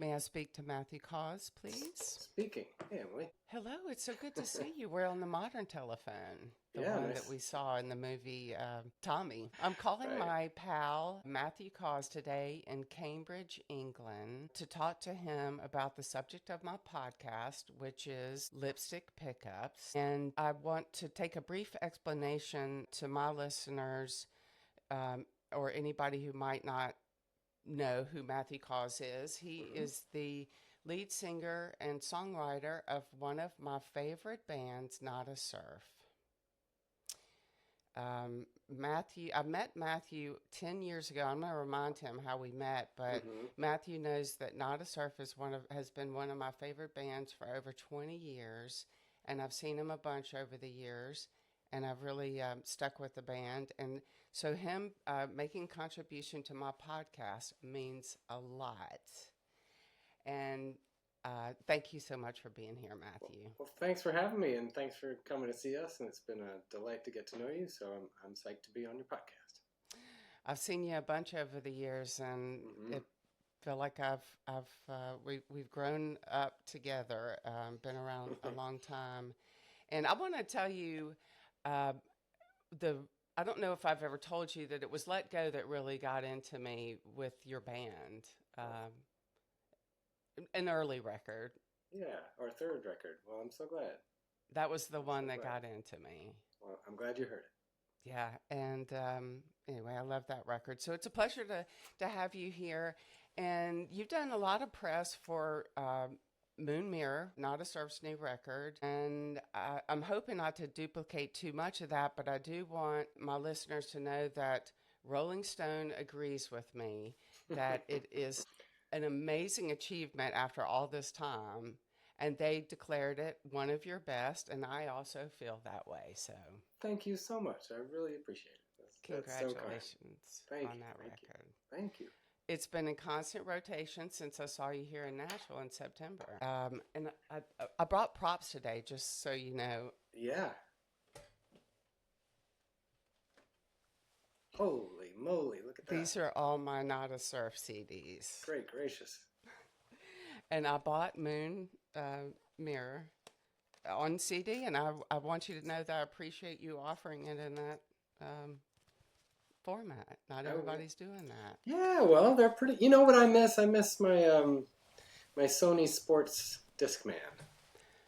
May I speak to Matthew Caws, please? Speaking. Hey, Emily. Hello, it's so good to see you. We're on the modern telephone, the Yeah, one that nice. we saw in the movie Tommy. I'm calling Right. my pal Matthew Caws today in Cambridge, England, to talk to him about the subject of my podcast, which is lipstick pickups. And I want to take a brief explanation to my listeners or anybody who might not know who Matthew Caws is. He is the lead singer and songwriter of one of my favorite bands, Not a Surf. I met Matthew 10 years ago. I'm going to remind him how we met, but Matthew knows that Not a Surf has been one of my favorite bands for over 20 years, and I've seen him a bunch over the years, and I've really stuck with the band. And so him making contribution to my podcast means a lot. And thank you so much for being here, Matthew. Well, thanks for having me, and thanks for coming to see us. And it's been a delight to get to know you. So I'm psyched to be on your podcast. I've seen you a bunch over the years, and it feel like we've grown up together. Been around a long time, and I want to tell you I don't know if I've ever told you that it was Let Go that really got into me with your band. An early record. Yeah, our third record. Well, I'm so glad. That was the one that got into me. Well, I'm glad you heard it. Yeah, and anyway, I love that record. So it's a pleasure to have you here. And you've done a lot of press for Moon Mirror, Not a Surf's new record. And I'm hoping not to duplicate too much of that, but I do want my listeners to know that Rolling Stone agrees with me that it is an amazing achievement after all this time, and they declared it one of your best, and I also feel that way. So thank you so much. I really appreciate it. Congratulations on that record. Thank you. It's been in constant rotation since I saw you here in Nashville in September. And I brought props today, just so you know. Yeah. Holy moly, look at that. These are all my Not a Surf CDs. Great gracious. And I bought Moon Mirror on CD, and I want you to know that I appreciate you offering it in that format. Not everybody's doing that. Yeah, well, they're pretty. You know what I miss? I miss my my Sony Sports Discman.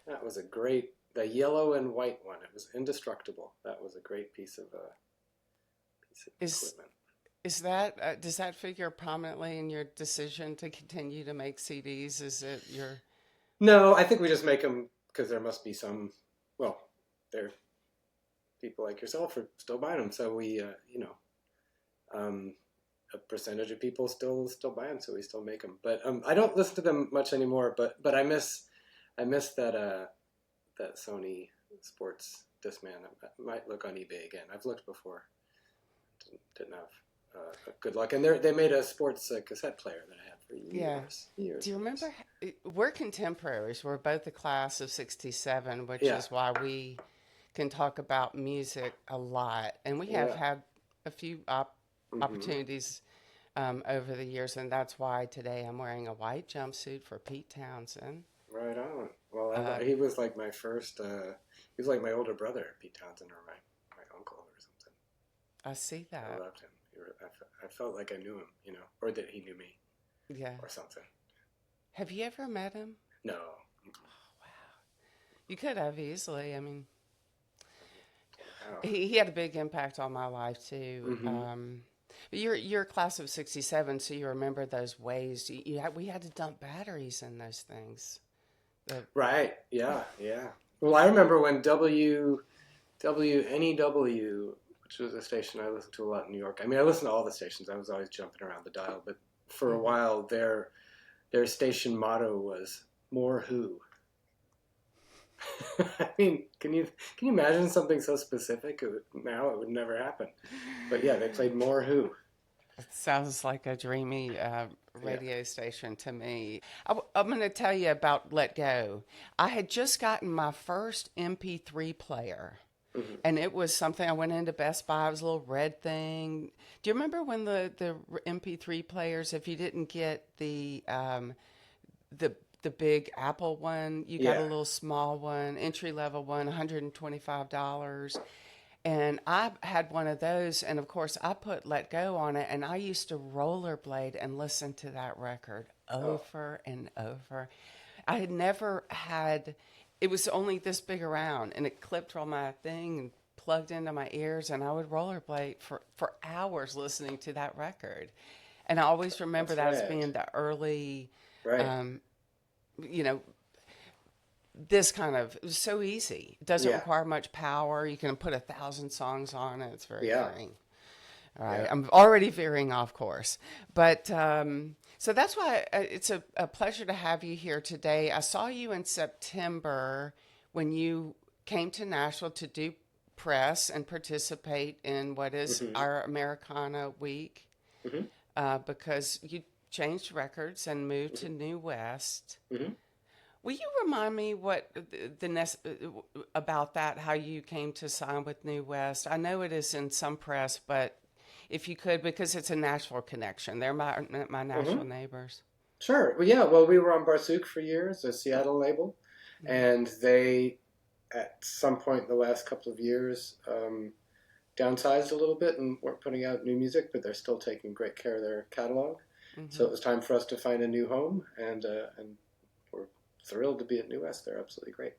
That was a great, the yellow and white one. It was indestructible. That was a great piece of equipment. Is that does that figure prominently in your decision to continue to make CDs? Is it your? No, I think we just make them because there must be some. Well, there people like yourself are still buying them, so we, a percentage of people still buy them, so we still make them. But I don't listen to them much anymore. But I miss that that Sony Sports Discman. I might look on eBay again. I've looked before. Didn't have good luck. And they made a sports cassette player that I had for years. Yeah. Do you remember? We're contemporaries. We're both the class of '67, which is why we can talk about music a lot. And we have had a few opportunities over the years, and that's why today I'm wearing a white jumpsuit for Pete Townsend. Right on. Well, he was like my first. He was like my older brother, Pete Townsend, or my uncle or something. I see that. I loved him. I felt like I knew him, or that he knew me. Yeah. Or something. Have you ever met him? No. Oh, wow. You could have easily. I mean, he had a big impact on my life too. But you're a class of '67, so you remember those ways. We had to dump batteries in those things. Right. Yeah. Well, I remember when WNEW, which was a station I listened to a lot in New York. I mean, I listened to all the stations. I was always jumping around the dial, but for a while, their station motto was "More Who." I mean, can you imagine something so specific? Now it would never happen. But yeah, they played "More Who." It sounds like a dreamy radio station to me. I'm going to tell you about Let Go. I had just gotten my first MP3 player. And it was something, I went into Best Buy, it was a little red thing. Do you remember when the MP3 players, if you didn't get the the big Apple one. You got a Yeah. little small one, entry level one, $125. And I had one of those, and of course, I put Let Go on it, and I used to rollerblade and listen to that record Oh, over and over. I had never had, it was only this big around, and it clipped on my thing and plugged into my ears, and I would rollerblade for hours listening to that record. And I always remember that's that as rad. being the early, Right. um, you know, this kind of, it was so easy. It doesn't Yeah. require much power. You can put 1,000 songs on it. It's very Yeah. freeing. All right, Yeah. I'm already veering off course, but so that's why it's a pleasure to have you here today. I saw you in September when you came to Nashville to do press and participate in what is Hmm. our Americana Week, Hmm. because you changed records and moved to New West. Hmm. Will you remind me what about that? How you came to sign with New West? I know it is in some press, but if you could, because it's a Nashville connection. They're my Nashville Hmm. neighbors. Sure. Well, yeah. Well, we were on Barsuk for years, a Seattle label, Mm-hmm. and they, at some point in the last couple of years, downsized a little bit and weren't putting out new music, but they're still taking great care of their catalog. So Mm-hmm. it was time for us to find a new home, and we're thrilled to be at New West. They're absolutely great.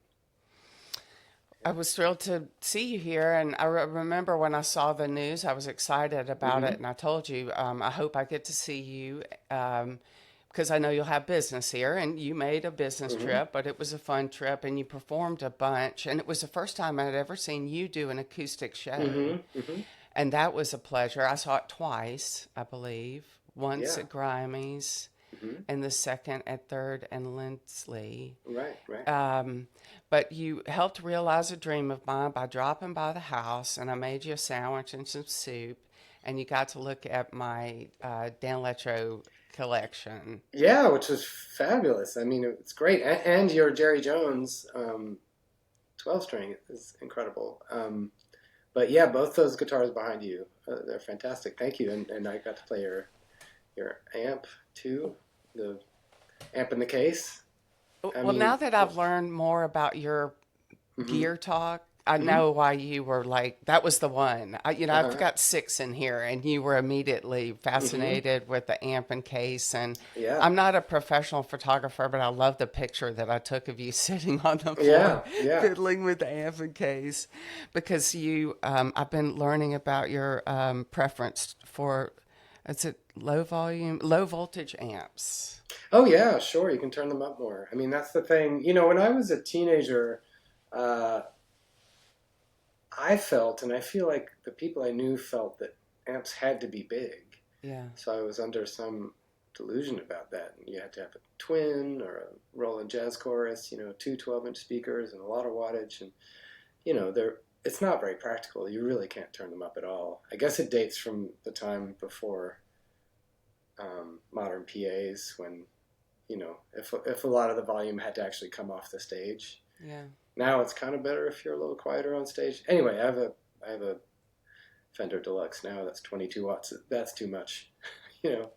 I was thrilled to see you here, and I remember when I saw the news, I was excited about Hmm. it, and I told you, I hope I get to see you, because I know you'll have business here, and you made a business Hmm. trip, but it was a fun trip, and you performed a bunch, and it was the first time I'd ever seen you do an acoustic show, Hmm. Hmm. and that was a pleasure. I saw it twice, I believe, once Yeah. at Grimey's, Hmm. and the second at Third and Lindsley. Right. Right. Um, but you helped realize a dream of mine by dropping by the house, and I made you a sandwich and some soup, and you got to look at my Dan Letro collection. Yeah, which was fabulous. I mean, it's great, and your Jerry Jones 12 string is incredible. But yeah, both those guitars behind you, they're fantastic. Thank you, and I got to play your amp too, the amp in the case. I Well, now mean, that I've learned more about your mm-hmm, gear talk, I mm-hmm, know why you were like, that was the one. I've uh-huh, got six in here, and you were immediately mm-hmm, fascinated with the amp and case. And yeah, I'm not a professional photographer, but I love the picture that I took of you sitting on the floor yeah, yeah. fiddling with the amp and case, because I've been learning about your preference for, is it low volume, low voltage amps? Oh yeah, sure. You can turn them up more. I mean, that's the thing. You know, when I was a teenager, uh, I felt, and I feel like the people I knew felt that amps had to be big. Yeah. So I was under some delusion about that. You had to have a twin or a Roland Jazz Chorus, two 12-inch speakers and a lot of wattage. And, they're, it's not very practical. You really can't turn them up at all. I guess it dates from the time before modern PAs when, if a lot of the volume had to actually come off the stage. Yeah. Now it's kind of better if you're a little quieter on stage. Anyway, I have a Fender Deluxe now that's 22 watts. That's too much, you know.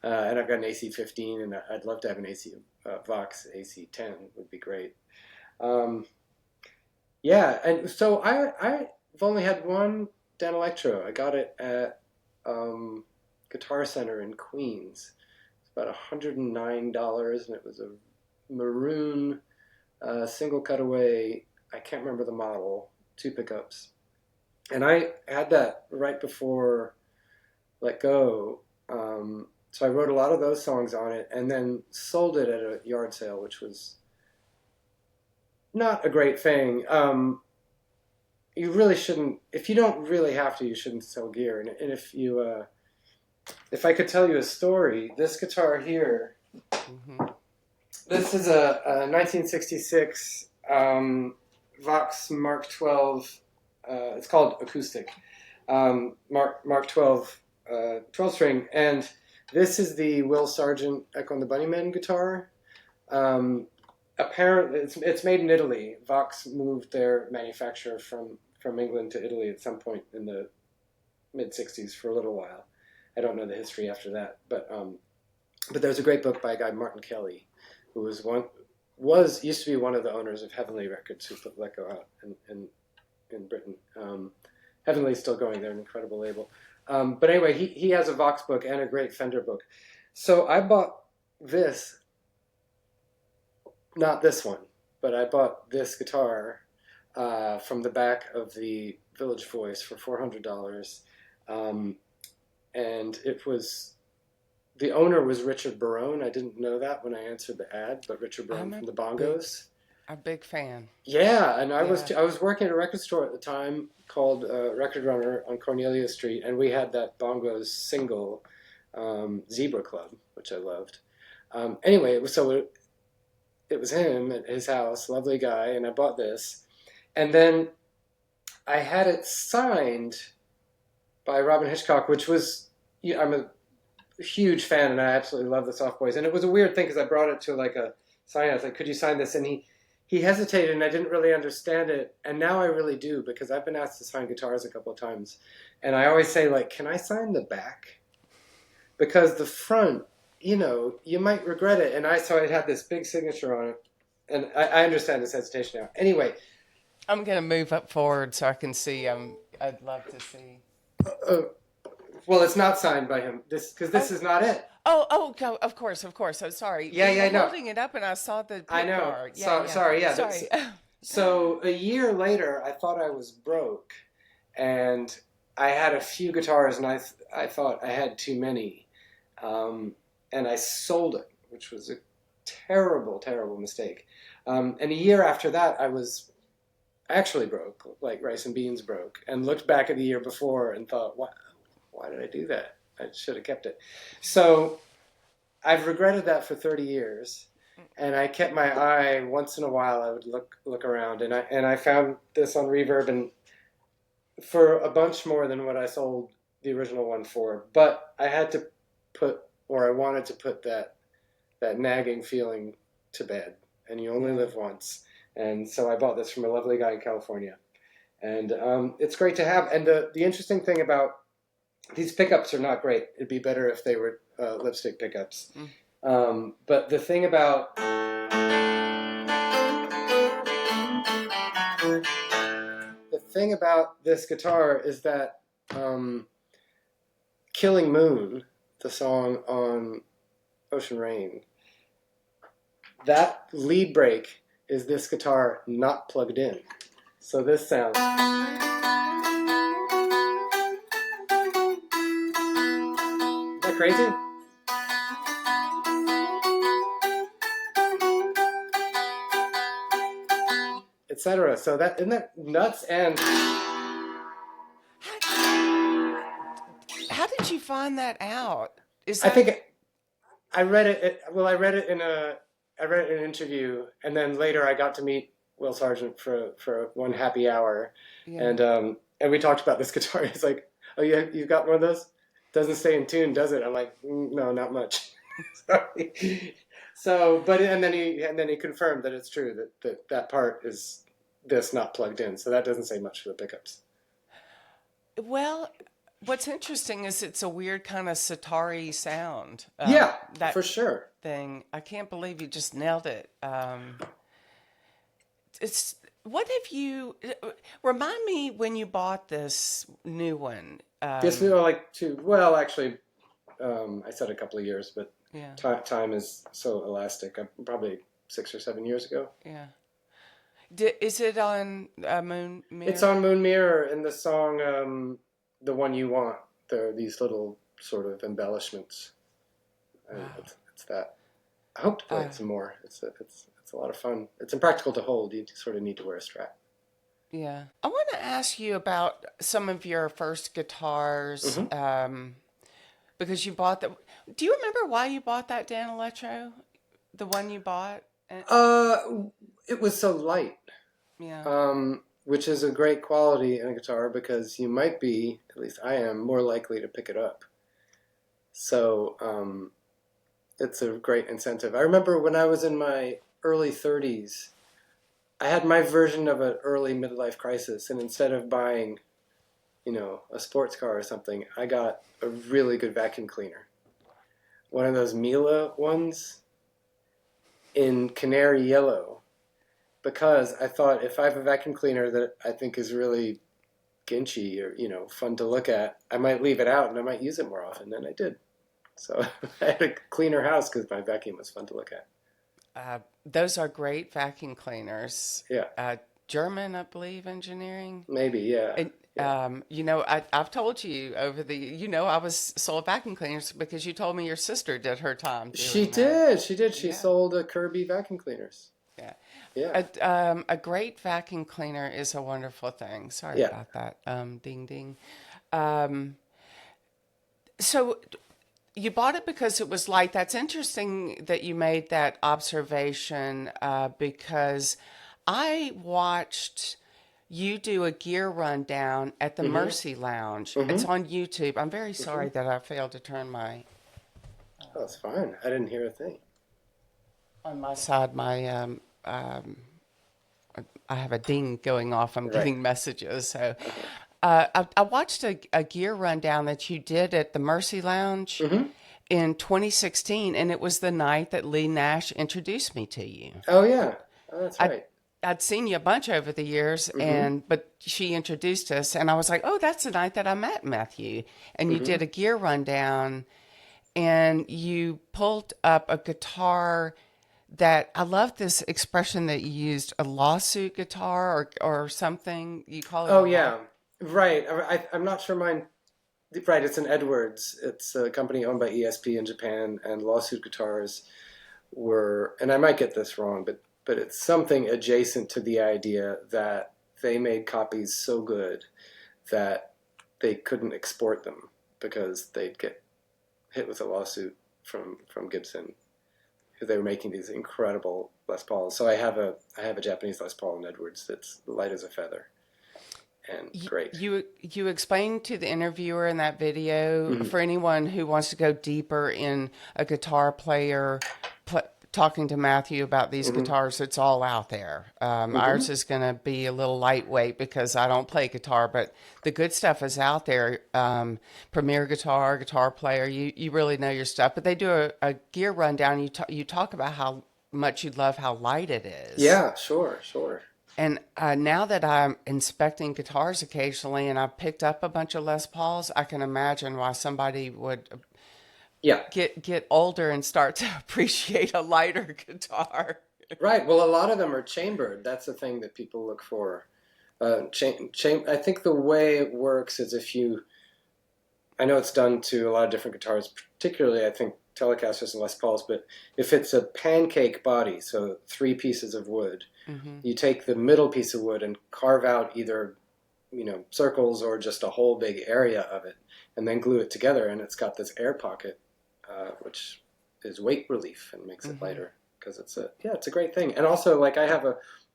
And I've got an AC-15, and I'd love to have an Vox AC-10 would be great. Um, yeah, and so I've only had one Dan Electro. I got it at Guitar Center in Queens. It's about $109, and it was a maroon single cutaway. I can't remember the model. Two pickups, and I had that right before Let Go. So I wrote a lot of those songs on it, and then sold it at a yard sale, which was not a great thing. You really shouldn't. If you don't really have to, you shouldn't sell gear. And if I could tell you a story, this guitar here, Mm-hmm. this is a 1966 Vox Mark 12. It's called Acoustic. Mark 12 12 string, and this is the Will Sargent Echo and the Bunnymen guitar. Apparently, it's made in Italy. Vox moved their manufacturer from England to Italy at some point in the mid '60s for a little while. I don't know the history after that, but there's a great book by a guy Martin Kelly who used to be one of the owners of Heavenly Records, who let go out in Britain. Heavenly's still going; they're an incredible label. But anyway, he has a Vox book and a great Fender book. So I bought this, not this one, but I bought this guitar from the back of the Village Voice for $400, and it was. The owner was Richard Barone. I didn't know that when I answered the ad, but Richard Barone from the Bongos. A big fan. Yeah, and I was working at a record store at the time called Record Runner on Cornelia Street, and we had that Bongos single, Zebra Club, which I loved. Anyway, it was him at his house, lovely guy, and I bought this, and then I had it signed by Robin Hitchcock, which was I'm a huge fan, and I absolutely love the Soft Boys. And it was a weird thing because I brought it to like a sign. I was like, "Could you sign this?" And he hesitated, and I didn't really understand it. And now I really do, because I've been asked to sign guitars a couple of times, and I always say, like, "Can I sign the back?" Because the front, you might regret it. And so it had this big signature on it, and I understand this hesitation now. Anyway, I'm gonna move up forward so I can see. I'd love to see. Well, it's not signed by him. This is not it. Oh, of course. I'm sorry. Yeah, no. Holding it up, and I saw the. I know. Card. Yeah, Sorry. Yeah. Sorry. So a year later, I thought I was broke, and I had a few guitars, and I thought I had too many, and I sold it, which was a terrible, terrible mistake. And a year after that, I was actually broke, like rice and beans broke, and looked back at the year before and thought, why did I do that? I should have kept it. So I've regretted that for 30 years, and I kept my eye. Once in a while, I would look around, and I found this on Reverb, and for a bunch more than what I sold the original one for. But I had to I wanted to put that nagging feeling to bed, and you only live once. And so I bought this from a lovely guy in California, and it's great to have. And the interesting thing about these pickups are not great. It'd be better if they were lipstick pickups. But the thing about this guitar is that Killing Moon, the song on Ocean Rain, that lead break is this guitar not plugged in. So this sounds... crazy? Etc. So isn't that nuts? And how did you find that out? I read it. I read it in an interview, and then later I got to meet Will Sargent for one happy hour, and we talked about this guitar. He's like, "Oh yeah, you've got one of those? Doesn't stay in tune, does it?" I'm like, "No, not much." Sorry. So, and then he confirmed that it's true that part is this not plugged in. So that doesn't say much for the pickups. Well, what's interesting is it's a weird kind of sitar-y sound. That for sure. Thing. I can't believe you just nailed it. What have you... Remind me when you bought this new one. This new, actually, I said a couple of years, but time is so elastic. Probably 6 or 7 years ago. Yeah. Is it on Moon Mirror? It's on Moon Mirror in the song The One You Want. There are these little sort of embellishments. Wow. It's that. I hope to play it some more. It's a lot of fun. It's impractical to hold. You sort of need to wear a strap. Yeah. I want to ask you about some of your first guitars, because you bought them. Do you remember why you bought that Dan Electro? The one you bought? It was so light. Yeah. Which is a great quality in a guitar, because you might be, at least I am, more likely to pick it up. So it's a great incentive. I remember when I was in my early 30s, I had my version of an early midlife crisis, and instead of buying, a sports car or something, I got a really good vacuum cleaner. One of those Miele ones. in canary yellow because I thought if I have a vacuum cleaner that I think is really ginchy or fun to look at, I might leave it out and I might use it more often than I did. So I had a cleaner house because my vacuum was fun to look at. Those are great vacuum cleaners. Yeah, German, I believe, engineering. maybe. Yeah, And yeah. I've told you over the I was sold vacuum cleaners because you told me your sister did her time She doing that. did. She did. She Yeah, sold a Kirby vacuum cleaners. yeah. Yeah, A great vacuum cleaner is a wonderful thing. Sorry yeah. about that. Ding ding. Um, so you bought it because it was light. That's interesting that you made that observation because I watched you do a gear rundown at the Mm-hmm. Mercy Lounge. It's Mm-hmm. on YouTube. I'm very Mm-hmm. sorry that I failed to turn my Oh, it's fine. I didn't hear a thing. on my side. I have a ding going off. I'm Right. getting messages. So Uh-huh. I watched a gear rundown that you did at the Mercy Lounge Mm-hmm. in 2016, and it was the night that Lee Nash introduced me to you. Oh yeah. Oh, that's I right. I'd seen you a bunch over the years, Mm-hmm. but she introduced us, and I was like, "Oh, that's the night that I met Matthew." And you Mm-hmm. did a gear rundown, and you pulled up a guitar that I love this expression that you used, a lawsuit guitar or something. You call it a Oh law. yeah. Right. I'm not sure mine. Right. It's an Edwards. It's a company owned by ESP in Japan, and Lawsuit Guitars were, and I might get this wrong, but it's something adjacent to the idea that they made copies so good that they couldn't export them because they'd get hit with a lawsuit from Gibson. They were making these incredible Les Pauls. So I have a Japanese Les Paul in Edwards that's light as a feather and great. You explained to the interviewer in that video Mm-hmm. for anyone who wants to go deeper in a guitar player talking to Matthew about these Mm-hmm. guitars. It's all out there. Mm-hmm. Ours is going to be a little lightweight because I don't play guitar, but the good stuff is out there. Premier Guitar, Guitar Player, you really know your stuff. But they do a gear rundown. You talk about how much you love how light it is. Yeah, sure, sure. And now that I'm inspecting guitars occasionally and I've picked up a bunch of Les Pauls, I can imagine why somebody would Yeah, get older and start to appreciate a lighter guitar. right. Well, a lot of them are chambered. That's the thing that people look for. I think the way it works is I know it's done to a lot of different guitars, particularly I think Telecasters and Les Pauls, but if it's a pancake body, so 3 pieces of wood, Hmm. you take the middle piece of wood and carve out either, circles or just a whole big area of it, and then glue it together, and it's got this air pocket, which is weight relief and makes it Hmm. lighter because it's a great thing. And also, like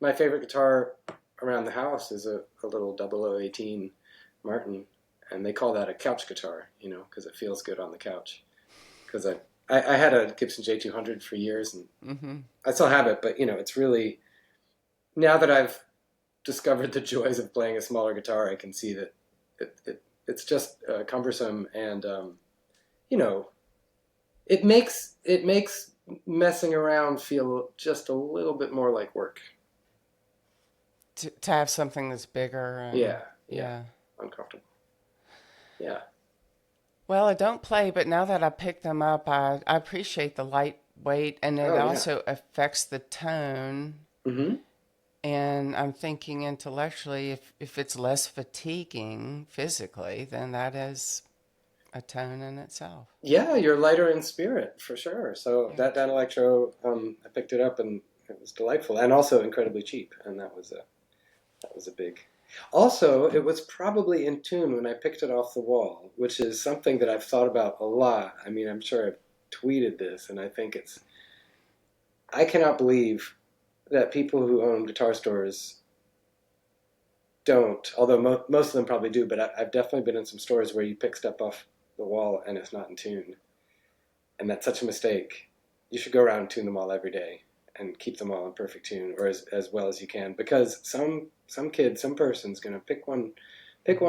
my favorite guitar around the house is a little 0018 Martin, and they call that a couch guitar, because it feels good on the couch. Because I had a Gibson J200 for years, and Hmm. I still have it, but it's really, now that I've discovered the joys of playing a smaller guitar, I can see that it's just cumbersome, and it makes messing around feel just a little bit more like work. To have something that's bigger. And, Yeah, yeah. uncomfortable. Yeah. Well, I don't play, but now that I picked them up, I appreciate the lightweight, and it Oh yeah. also affects the tone. Mm-hmm. And I'm thinking intellectually, if it's less fatiguing physically, then that is a tone in itself. Yeah, you're lighter in spirit for sure. So Yeah. that Electro, I picked it up and it was delightful, and also incredibly cheap, and that was a big. Also, it was probably in tune when I picked it off the wall, which is something that I've thought about a lot. I mean, I'm sure I've tweeted this, and I think I cannot believe that people who own guitar stores don't, although most of them probably do, but I've definitely been in some stores where you pick stuff off the wall and it's not in tune. And that's such a mistake. You should go around and tune them all every day and keep them all in perfect tune, or as well as you can, because some kid, some person's going to pick one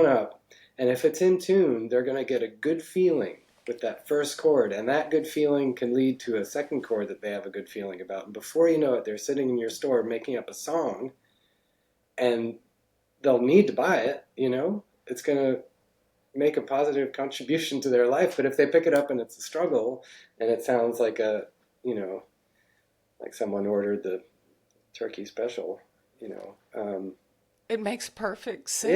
up, and if it's in tune, they're going to get a good feeling with that first chord, and that good feeling can lead to a second chord that they have a good feeling about. And before you know it, they're sitting in your store making up a song, and they'll need to buy it, you know? It's going to make a positive contribution to their life. But if they pick it up and it's a struggle, and it sounds like like someone ordered the turkey special, It makes perfect sense.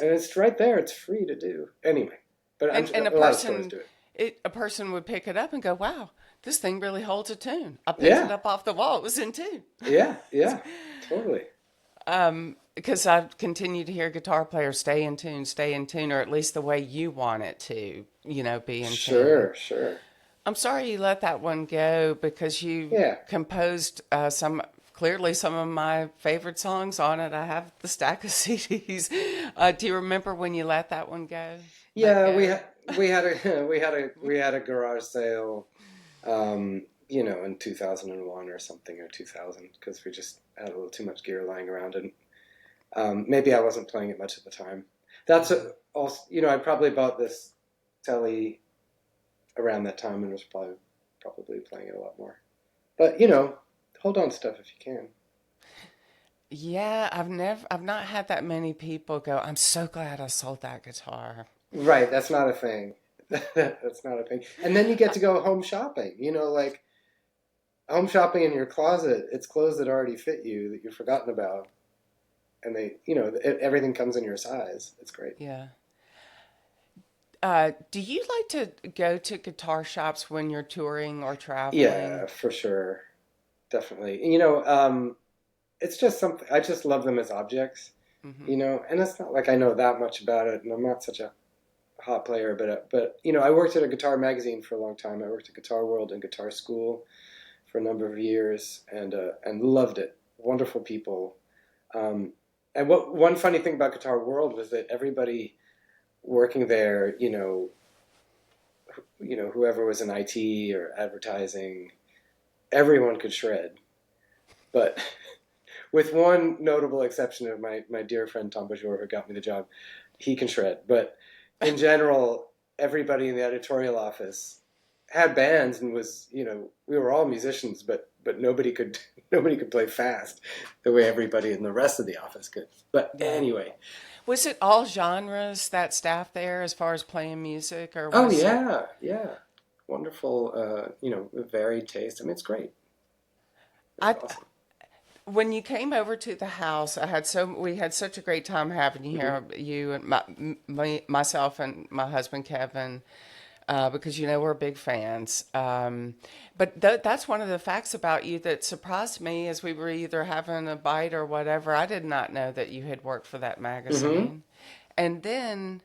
Yeah, and it's right there. It's free to do. Anyway, but And a lot of stores do it. A person would pick it up and go, wow, this thing really holds a tune. I picked Yeah. it up off the wall. It was in tune. Yeah, totally. Because I've continued to hear guitar players stay in tune, or at least the way you want it to, be in tune. Sure. I'm sorry you let that one go because you composed some of my favorite songs on it. I have the stack of CDs. Do you remember when you let that one go? Yeah, we had a garage sale, in 2001 or something, or 2000, because we just had a little too much gear lying around, and maybe I wasn't playing it much at the time. That's also, I probably bought this telly around that time and was probably playing it a lot more. But hold on to stuff if you can. Yeah, I've not had that many people go, I'm so glad I sold that guitar. Right, that's not a thing. That's not a thing. And then you get to go home shopping, like home shopping in your closet. It's clothes that already fit you that you've forgotten about. And they, everything comes in your size. It's great. Yeah. Do you like to go to guitar shops when you're touring or traveling? Yeah, for sure. Definitely. It's just something, I just love them as objects, and it's not like I know that much about it, and I'm not such a hot player, but I worked at a guitar magazine for a long time. I worked at Guitar World and Guitar School for a number of years, and loved it. Wonderful people. And one funny thing about Guitar World was that everybody working there, whoever was in IT or advertising, everyone could shred. But with one notable exception of my dear friend Tom Bajor, who got me the job, he can shred. But in general, everybody in the editorial office had bands and was, we were all musicians, but nobody could play fast the way everybody in the rest of the office could. But anyway. Was it all genres, that staff there, as far as playing music? Or yeah. Wonderful, varied taste. I mean, it's great. It's awesome. When you came over to the house, we had such a great time having you here, you and myself and my husband Kevin, because we're big fans. But that's one of the facts about you that surprised me as we were either having a bite or whatever. I did not know that you had worked for that magazine. And then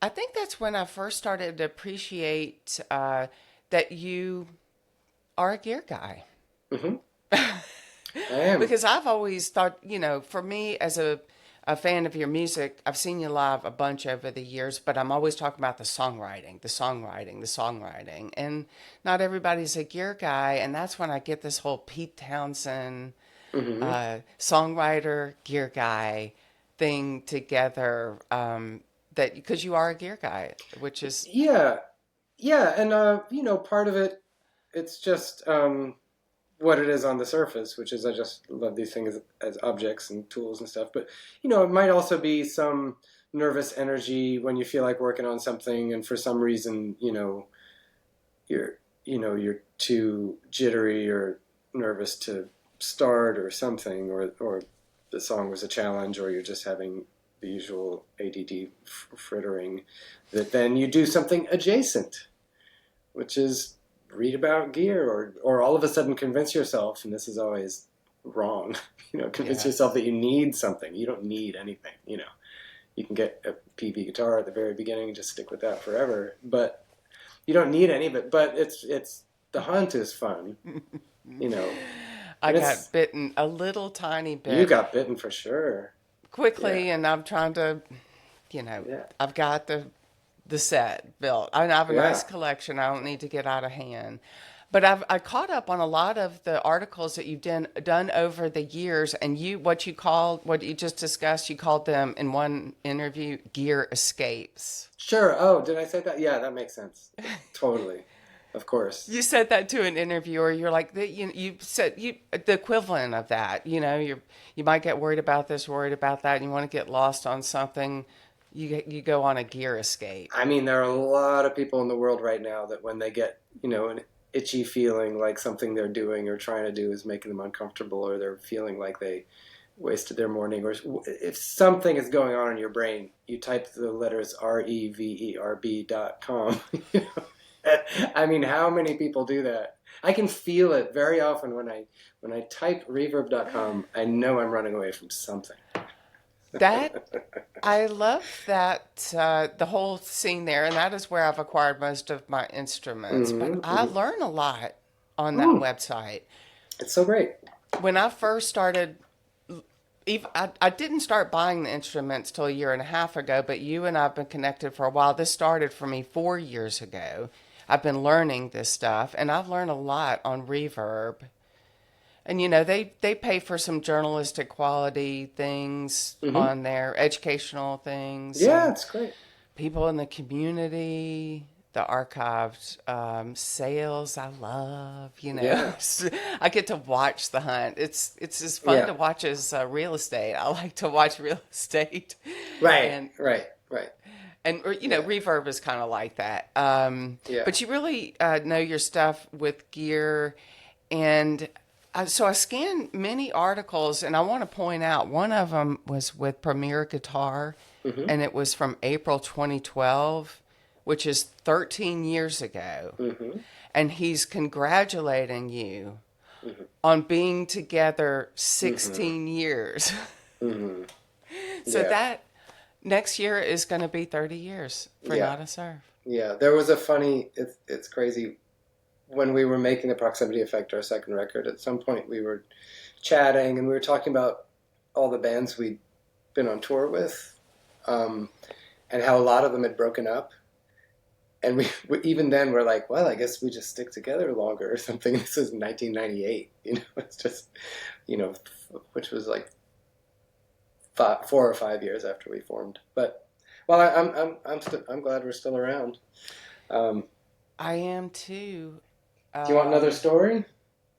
I think that's when I first started to appreciate that you are a gear guy. I am. Because I've always thought, for me as a fan of your music, I've seen you live a bunch over the years, but I'm always talking about the songwriting. And not everybody's a gear guy. And that's when I get this whole Pete Townsend songwriter, gear guy thing together. Because you are a gear guy, which is... Yeah. And, part of it, it's just... what it is on the surface, which is I just love these things as objects and tools and stuff. But, it might also be some nervous energy when you feel like working on something and for some reason, you're too jittery or nervous to start or something, or the song was a challenge, or you're just having the usual ADD frittering, that then you do something adjacent, which is read about gear, or all of a sudden convince yourself, and this is always wrong, convince yourself that you need something. You don't need anything, You can get a PB guitar at the very beginning and just stick with that forever, but you don't need any of it. But it's the hunt is fun, I got bitten a little tiny bit. You got bitten for sure. Quickly, and I'm trying to, I've got the set built. I have a nice collection. I don't need to get out of hand. But I caught up on a lot of the articles that you've done over the years, and what you just discussed, you called them in one interview gear escapes. Sure. Oh, did I say that? Yeah, that makes sense. Totally. Of course. You said that to an interviewer. You're like you said the equivalent of that. You might get worried about this, worried about that, and you want to get lost on something. You go on a gear escape. I mean, there are a lot of people in the world right now that when they get, an itchy feeling like something they're doing or trying to do is making them uncomfortable, or they're feeling like they wasted their morning, or if something is going on in your brain, you type the letters reverb.com. I mean, how many people do that? I can feel it very often when I type reverb.com. I know I'm running away from something. I love that the whole scene there, and that is where I've acquired most of my instruments. But I learn a lot on that website. It's so great. When I first started, I didn't start buying the instruments till a year and a half ago, but you and I have been connected for a while. This started for me 4 years ago. I've been learning this stuff, and I've learned a lot on Reverb. And they pay for some journalistic quality things on there, educational things. Yeah, it's great. People in the community, the archived sales, I love. Yeah. I get to watch the hunt. It's as fun to watch as real estate. I like to watch real estate. Right. And, right. And Reverb is kind of like that. But you really know your stuff with gear, and. So I scanned many articles, and I want to point out one of them was with Premier Guitar, and it was from April 2012, which is 13 years ago. And he's congratulating you on being together 16 years. So that next year is going to be 30 years for Not a Surf. Yeah, there was a funny, it's crazy. When we were making the Proximity Effect, our second record, at some point we were chatting and we were talking about all the bands we'd been on tour with, and how a lot of them had broken up. And we even then we're like, well, I guess we just stick together longer or something. This is 1998, it's just, which was like 4 or 5 years after we formed. But well, I'm glad we're still around. I am too. Do you want another story?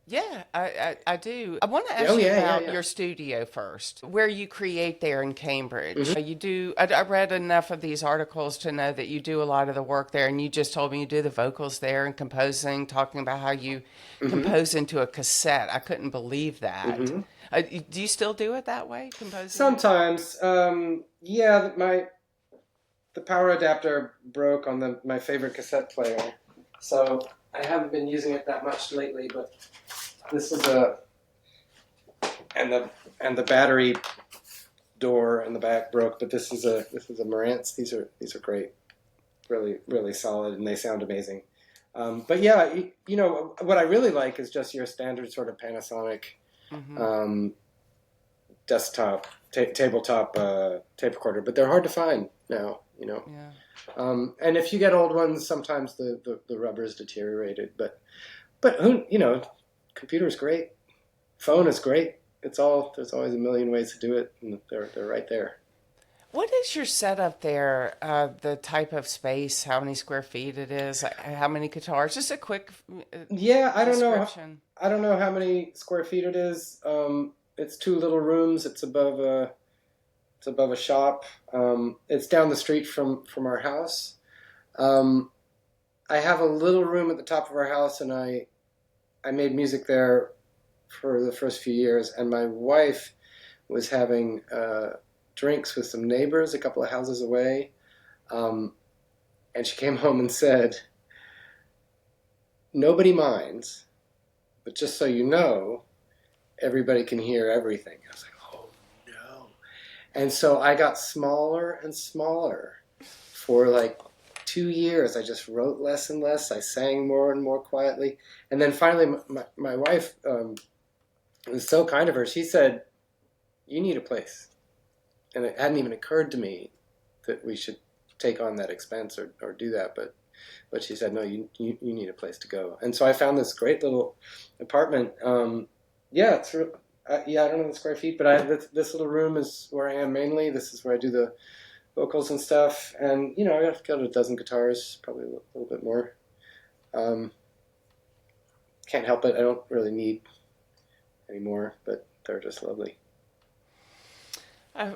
Yeah, I do. I want to ask you about your studio first, where you create there in Cambridge. You do. I read enough of these articles to know that you do a lot of the work there, and you just told me you do the vocals there and composing, talking about how you compose into a cassette. I couldn't believe that. Do you still do it that way, composing? Sometimes. The power adapter broke on my favorite cassette player, so I haven't been using it that much lately. But this is and the battery door in the back broke. But this is a Marantz. These are great, really really solid, and they sound amazing. But yeah, what I really like is just your standard sort of Panasonic desktop tabletop tape recorder, but they're hard to find now. And if you get old ones, sometimes the rubber is deteriorated. But computer is great, phone is great. There's always a million ways to do it, and they're right there. What is your setup there? The type of space, how many square feet it is, how many guitars? Just a quick I don't know. I don't know how many square feet it is. It's 2 little rooms. It's above a shop. It's down the street from our house. I have a little room at the top of our house, and I made music there for the first few years. And my wife was having drinks with some neighbors a couple of houses away, and she came home and said, "Nobody minds, but just so you know, everybody can hear everything." I was like, "Oh no!" And so I got smaller and smaller for like 2 years. I just wrote less and less. I sang more and more quietly. And then finally, my wife, it was so kind of her. She said, "You need a place." And it hadn't even occurred to me that we should take on that expense or do that. But but she said, no, you need a place to go. And so I found this great little apartment. It's I don't know the square feet, but this little room is where I am mainly. This is where I do the vocals and stuff. And, I've got a dozen guitars, probably a little bit more. Can't help it. I don't really need any more, but they're just lovely.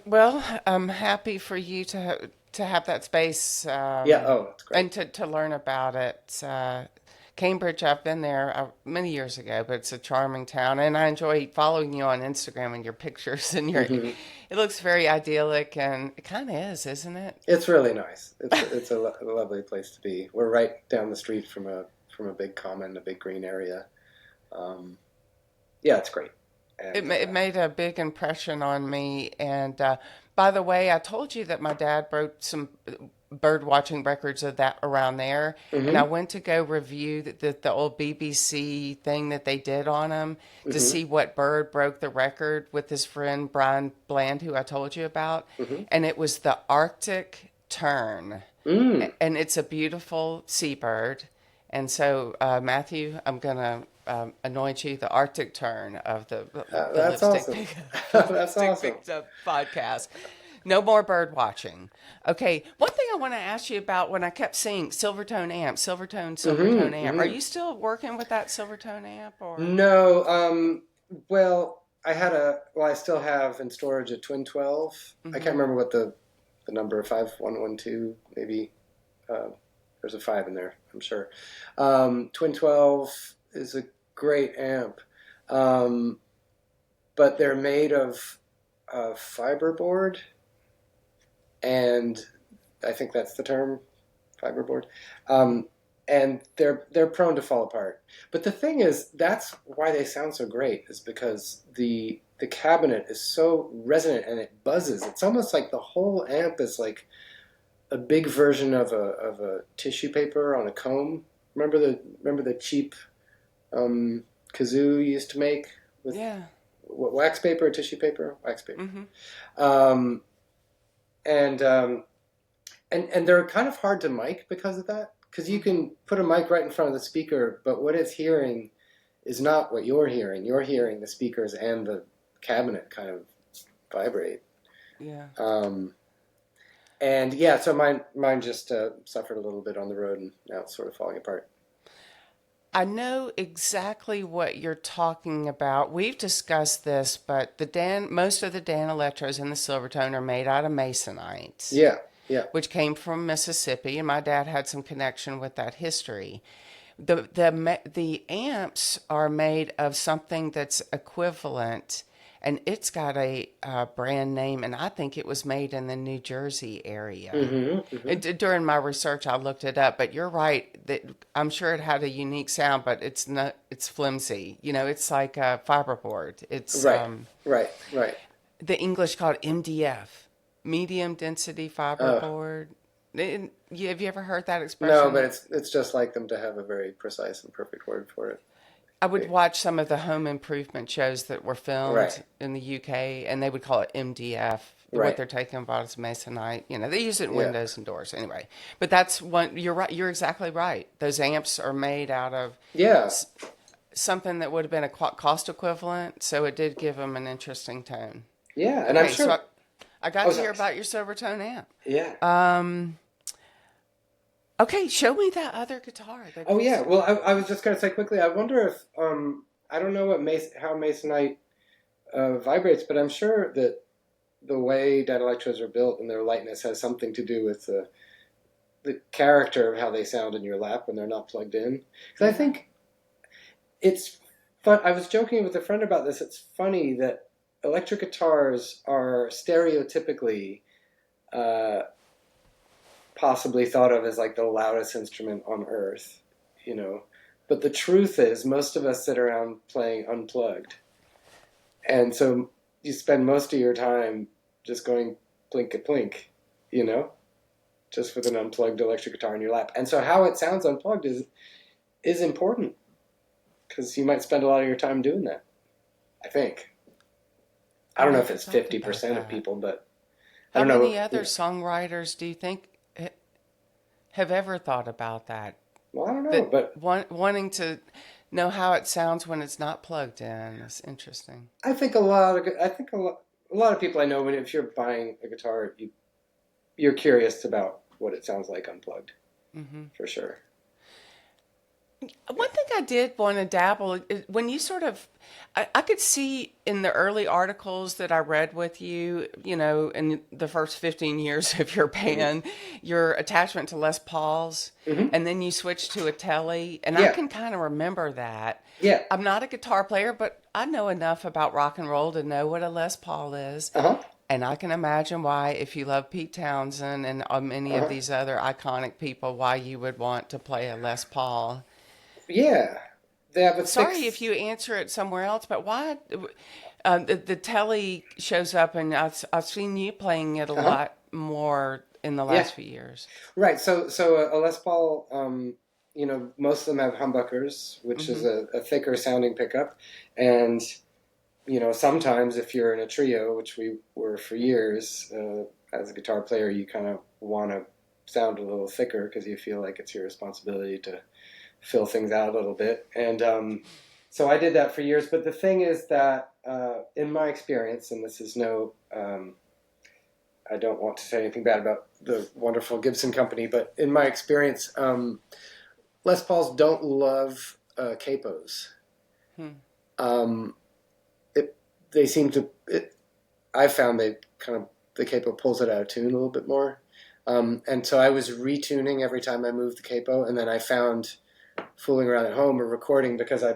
Well, I'm happy for you to have that space. That's great. And to learn about it. Cambridge, I've been there many years ago, but it's a charming town, and I enjoy following you on Instagram and your pictures and your. Mm-hmm. It looks very idyllic, and it kind of is, isn't it? It's really nice. It's a lovely place to be. We're right down the street from a big common, a big green area. It's great. And, It made a big impression on me. And by the way, I told you that my dad wrote some bird watching records of that around there, and I went to go review the old BBC thing that they did on him to see what bird broke the record with his friend Brian Bland, who I told you about, and it was the Arctic tern, and it's a beautiful seabird. And so, Matthew, I'm gonna anoint you the Arctic tern of the that's Lipstick awesome. That's awesome. Picked Up podcast. No more bird watching. Okay, one thing I want to ask you about when I kept saying Silvertone amp, Silvertone amp. Are you still working with that Silvertone amp? Or No. Well, I still have in storage a Twin 12. I can't remember what the number 5112 maybe. There's a 5 in there, I'm sure. Twin 12 is a great amp, but they're made of fiberboard. And I think that's the term, fiberboard. And they're prone to fall apart. But the thing is, that's why they sound so great, is because the cabinet is so resonant and it buzzes. It's almost like the whole amp is like a big version of a tissue paper on a comb. Remember the cheap kazoo you used to make with wax paper or tissue paper? Wax paper. And they're kind of hard to mic because of that, because you can put a mic right in front of the speaker, but what it's hearing is not what you're hearing. You're hearing the speakers and the cabinet kind of vibrate. So mine just suffered a little bit on the road, and now it's sort of falling apart. I know exactly what you're talking about. We've discussed this, but most of the Dan Electros in the Silvertone are made out of masonite. Yeah. Which came from Mississippi, and my dad had some connection with that history. The amps are made of something that's equivalent, and it's got a brand name, and I think it was made in the New Jersey area. During my research, I looked it up, but you're right. I'm sure it had a unique sound, but it's not. It's flimsy. It's like a fiberboard. It's right. The English called MDF, medium density fiberboard. Have you ever heard that expression? No, but it's just like them to have a very precise and perfect word for it. I would watch some of the home improvement shows that were filmed in the UK, and they would call it MDF. What they're taking about is masonite. They use it in windows and doors anyway. But that's one. You're right. You're exactly right. Those amps are made out of something that would have been a cost equivalent. So it did give them an interesting tone. Yeah, and I'm sure. So I got to hear about your Silvertone amp. Yeah. Okay, show me that other guitar. Well, I was just going to say quickly, I wonder if, I don't know how masonite vibrates, but I'm sure that the way Dan Electros are built and their lightness has something to do with the character of how they sound in your lap when they're not plugged in. Because I think it's fun. I was joking with a friend about this. It's funny that electric guitars are stereotypically possibly thought of as like the loudest instrument on earth, but the truth is most of us sit around playing unplugged, and so you spend most of your time just going plink-a-plink, just with an unplugged electric guitar in your lap. And so how it sounds unplugged is important, because you might spend a lot of your time doing that, I think. I don't know if it's 50% of people, but I don't know. How many other songwriters do you think have ever thought about that. Well, I don't know, That but wanting to know how it sounds when it's not plugged in is interesting. I think a lot of people I know, when if you're buying a guitar, you're curious about what it sounds like unplugged, Hmm. for sure. One thing I did want to dabble when you sort of, I could see in the early articles that I read with you, in the first 15 years of your Hmm. band, your attachment to Les Pauls, Hmm. and then you switched to a Tele, and I Yeah, can kind of remember that. yeah, I'm not a guitar player, but I know enough about rock and roll to know what a Les Paul is. uh huh, And I can imagine why, if you love Pete Townsend and many uh of huh, these other iconic people, why you would want to play a Les Paul. yeah. They have a Sorry if six. you answer it somewhere else, but why the telly shows up, and I've seen you playing it a Uh huh. lot more in the Yeah, last few years. right. So a Les Paul, most of them have humbuckers, which is Hmm. a thicker sounding pickup, and sometimes if you're in a trio, which we were for years, as a guitar player, you kind of want to sound a little thicker because you feel like it's your responsibility to fill things out a little bit. And so I did that for years. But the thing is that, in my experience, and this is no, I don't want to say anything bad about the wonderful Gibson company, but in my experience, Les Pauls don't love capos. Hmm. Um, they seem to. I found the capo pulls it out of tune a little bit more, and so I was retuning every time I moved the capo, and then I found, fooling around at home or recording, because I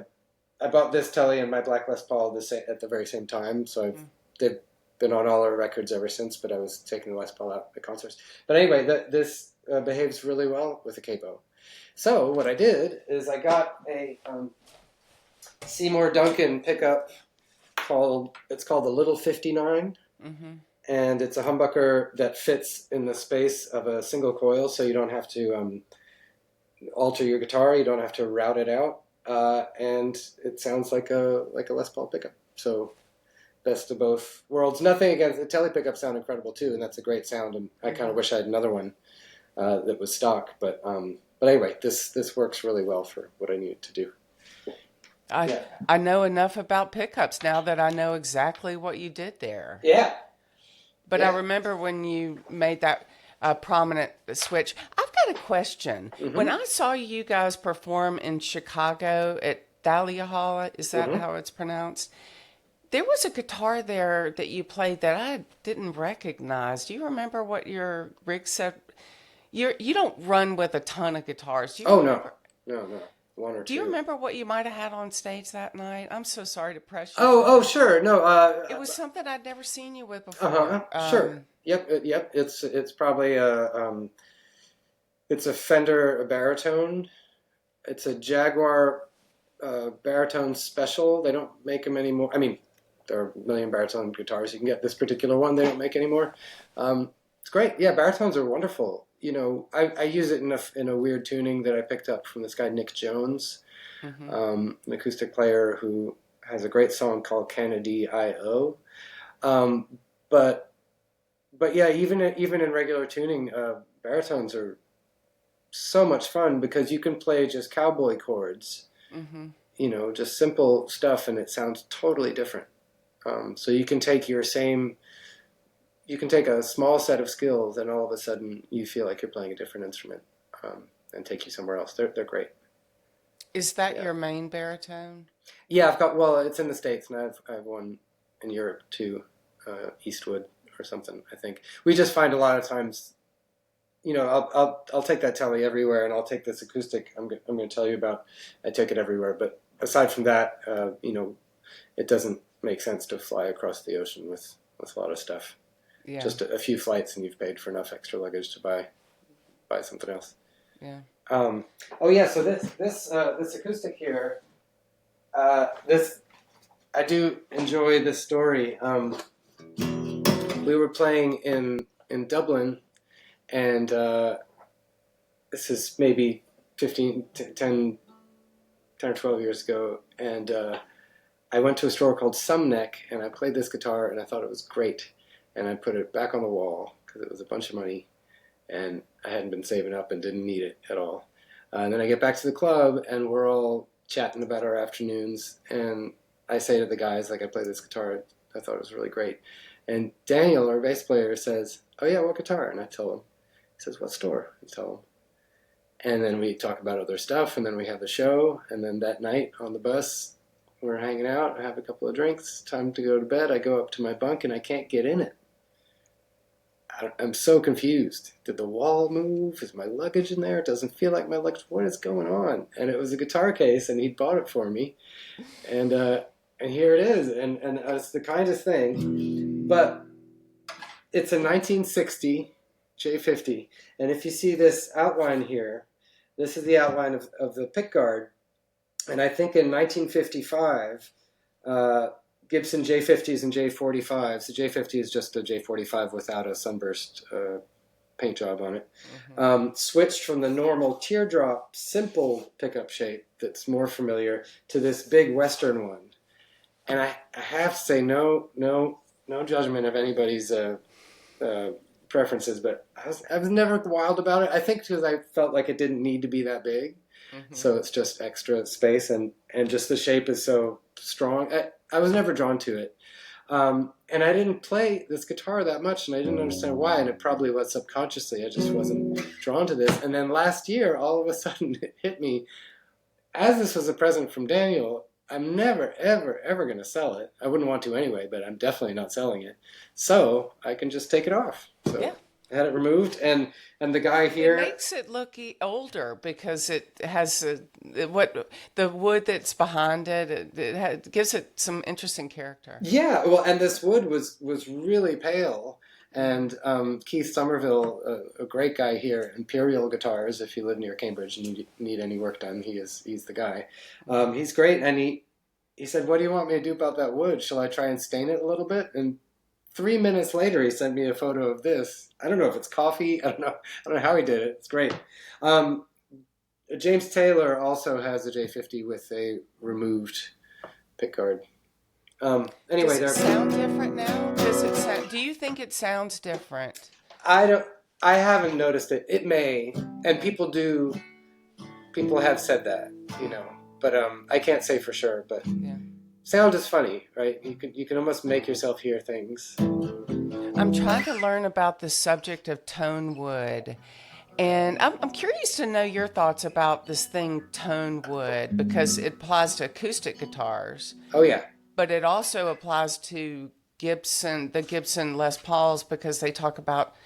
bought this Telly and my Black Les Paul at the very same time, so Hmm. they've been on all our records ever since. But I was taking the Les Paul out at concerts. But anyway, this behaves really well with the capo. So what I did is I got a Seymour Duncan pickup it's called the Little 59, Hmm. and it's a humbucker that fits in the space of a single coil, so you don't have to alter your guitar, you don't have to route it out, and it sounds like a Les Paul pickup. So best of both worlds. Nothing against the Tele pickups, sound incredible too, and that's a great sound. And I kind of wish I had another one that was stock, but anyway, this works really well for what I need to do. I Yeah. I know enough about pickups now that I know exactly what you did there. Yeah. But I Yeah. remember when you made that prominent switch. I've got a question. When Mm-hmm. I saw you guys perform in Chicago at Thalia Hall, is that Mm-hmm. how it's pronounced? There was a guitar there that you played that I didn't recognize. Do you remember what your rig set? You don't run with a ton of guitars. Do you Oh no, remember? no, one or Do you two. remember what you might have had on stage that night? I'm so sorry to press you Oh, for oh, this. sure. No. It was something I'd never seen you with Uh-huh. before. Sure. Yep. Yep. It's probably it's a Fender baritone. It's a Jaguar baritone special. They don't make them anymore. I mean, there are a million baritone guitars you can get. This particular one they don't make anymore. It's great. Yeah, baritones are wonderful. I use it in a weird tuning that I picked up from this guy Nick Jones, Mm-hmm. an acoustic player who has a great song called Kennedy I.O. Um, but but yeah, even in regular tuning, baritones are so much fun because you can play just cowboy chords, Mm-hmm. just simple stuff, and it sounds totally different. So you can take a small set of skills, and all of a sudden you feel like you're playing a different instrument, and take you somewhere else. They're great. Is that Yeah, your main baritone? yeah. Well, it's in the States, and I have one in Europe too, Eastwood or something. I think we just find a lot of times. I'll take that Tele everywhere, and I'll take this acoustic. I'm going to tell you about. I take it everywhere, but aside from that, it doesn't make sense to fly across the ocean with a lot of stuff. Yeah, Just a few flights, and you've paid for enough extra luggage to buy something else. yeah. Um, oh yeah, so this acoustic here, this I do enjoy this story. We were playing in Dublin, and this is maybe 10 or 12 years ago, and I went to a store called Sumneck, and I played this guitar, and I thought it was great, and I put it back on the wall because it was a bunch of money, and I hadn't been saving up and didn't need it at all. And then I get back to the club, and we're all chatting about our afternoons, and I say to the guys, like, I play this guitar, I thought it was really great. And Daniel, our bass player, says, "Oh yeah, what guitar?" And I tell him. He says, "What store?" I tell him. And then we talk about other stuff, and then we have the show, and then that night on the bus, we're hanging out, I have a couple of drinks, time to go to bed, I go up to my bunk, and I can't get in it. I'm so confused. Did the wall move? Is my luggage in there? It doesn't feel like my luggage. What is going on? And it was a guitar case, and he'd bought it for me. And here it is. And it's the kindest thing. But it's a 1960 J50. And if you see this outline here, this is the outline of the pickguard. And I think in 1955, Gibson J50s and J45s. The J50 is just a J45 without a sunburst paint job on it. Switched from the normal teardrop, simple pickup shape that's more familiar to this big Western one. And I have to say, no judgment of anybody's preferences, but I was never wild about it. I think because I felt like it didn't need to be that big. So it's just extra space, and just the shape is so strong. I was never drawn to it. And I didn't play this guitar that much, and I didn't understand why, and it probably was subconsciously. I just wasn't drawn to this. And then last year, all of a sudden, it hit me, as this was a present from Daniel, I'm never, ever, ever going to sell it. I wouldn't want to anyway, but I'm definitely not selling it. So I can just take it off. So Yeah. I had it removed, and the guy here... It makes it look older because it has the wood that's behind it. It gives it some interesting character. Yeah, well, and this wood was really pale. And Keith Somerville, a great guy here, Imperial Guitars, if you live near Cambridge and you need any work done, he's the guy. He's great, and he said, "What do you want me to do about that wood? Shall I try and stain it a little bit?" And 3 minutes later, he sent me a photo of this. I don't know if it's coffee. I don't know how he did it. It's great. James Taylor also has a J50 with a removed pickguard. Anyway, does it sound different now? Do you think it sounds different? I haven't noticed it. It may, and people have said that, but I can't say for sure. But yeah. Sound is funny, right? You can almost make yourself hear things. I'm trying to learn about the subject of tone wood, and I'm curious to know your thoughts about this thing, tone wood, because it applies to acoustic guitars. Oh yeah. But it also applies to the Gibson Les Pauls, because they talk about,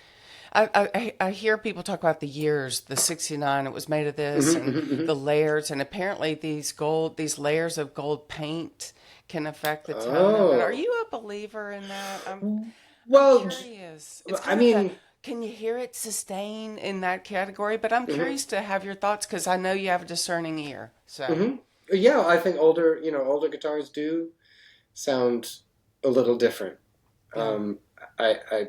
I hear people talk about the years, the 69, it was made of this, and the layers, and apparently these layers of gold paint can affect the tone of it. Are you a believer in that? I'm curious. Can you hear it sustain in that category? But I'm curious to have your thoughts, because I know you have a discerning ear. So yeah, I think older guitars do sound a little different. I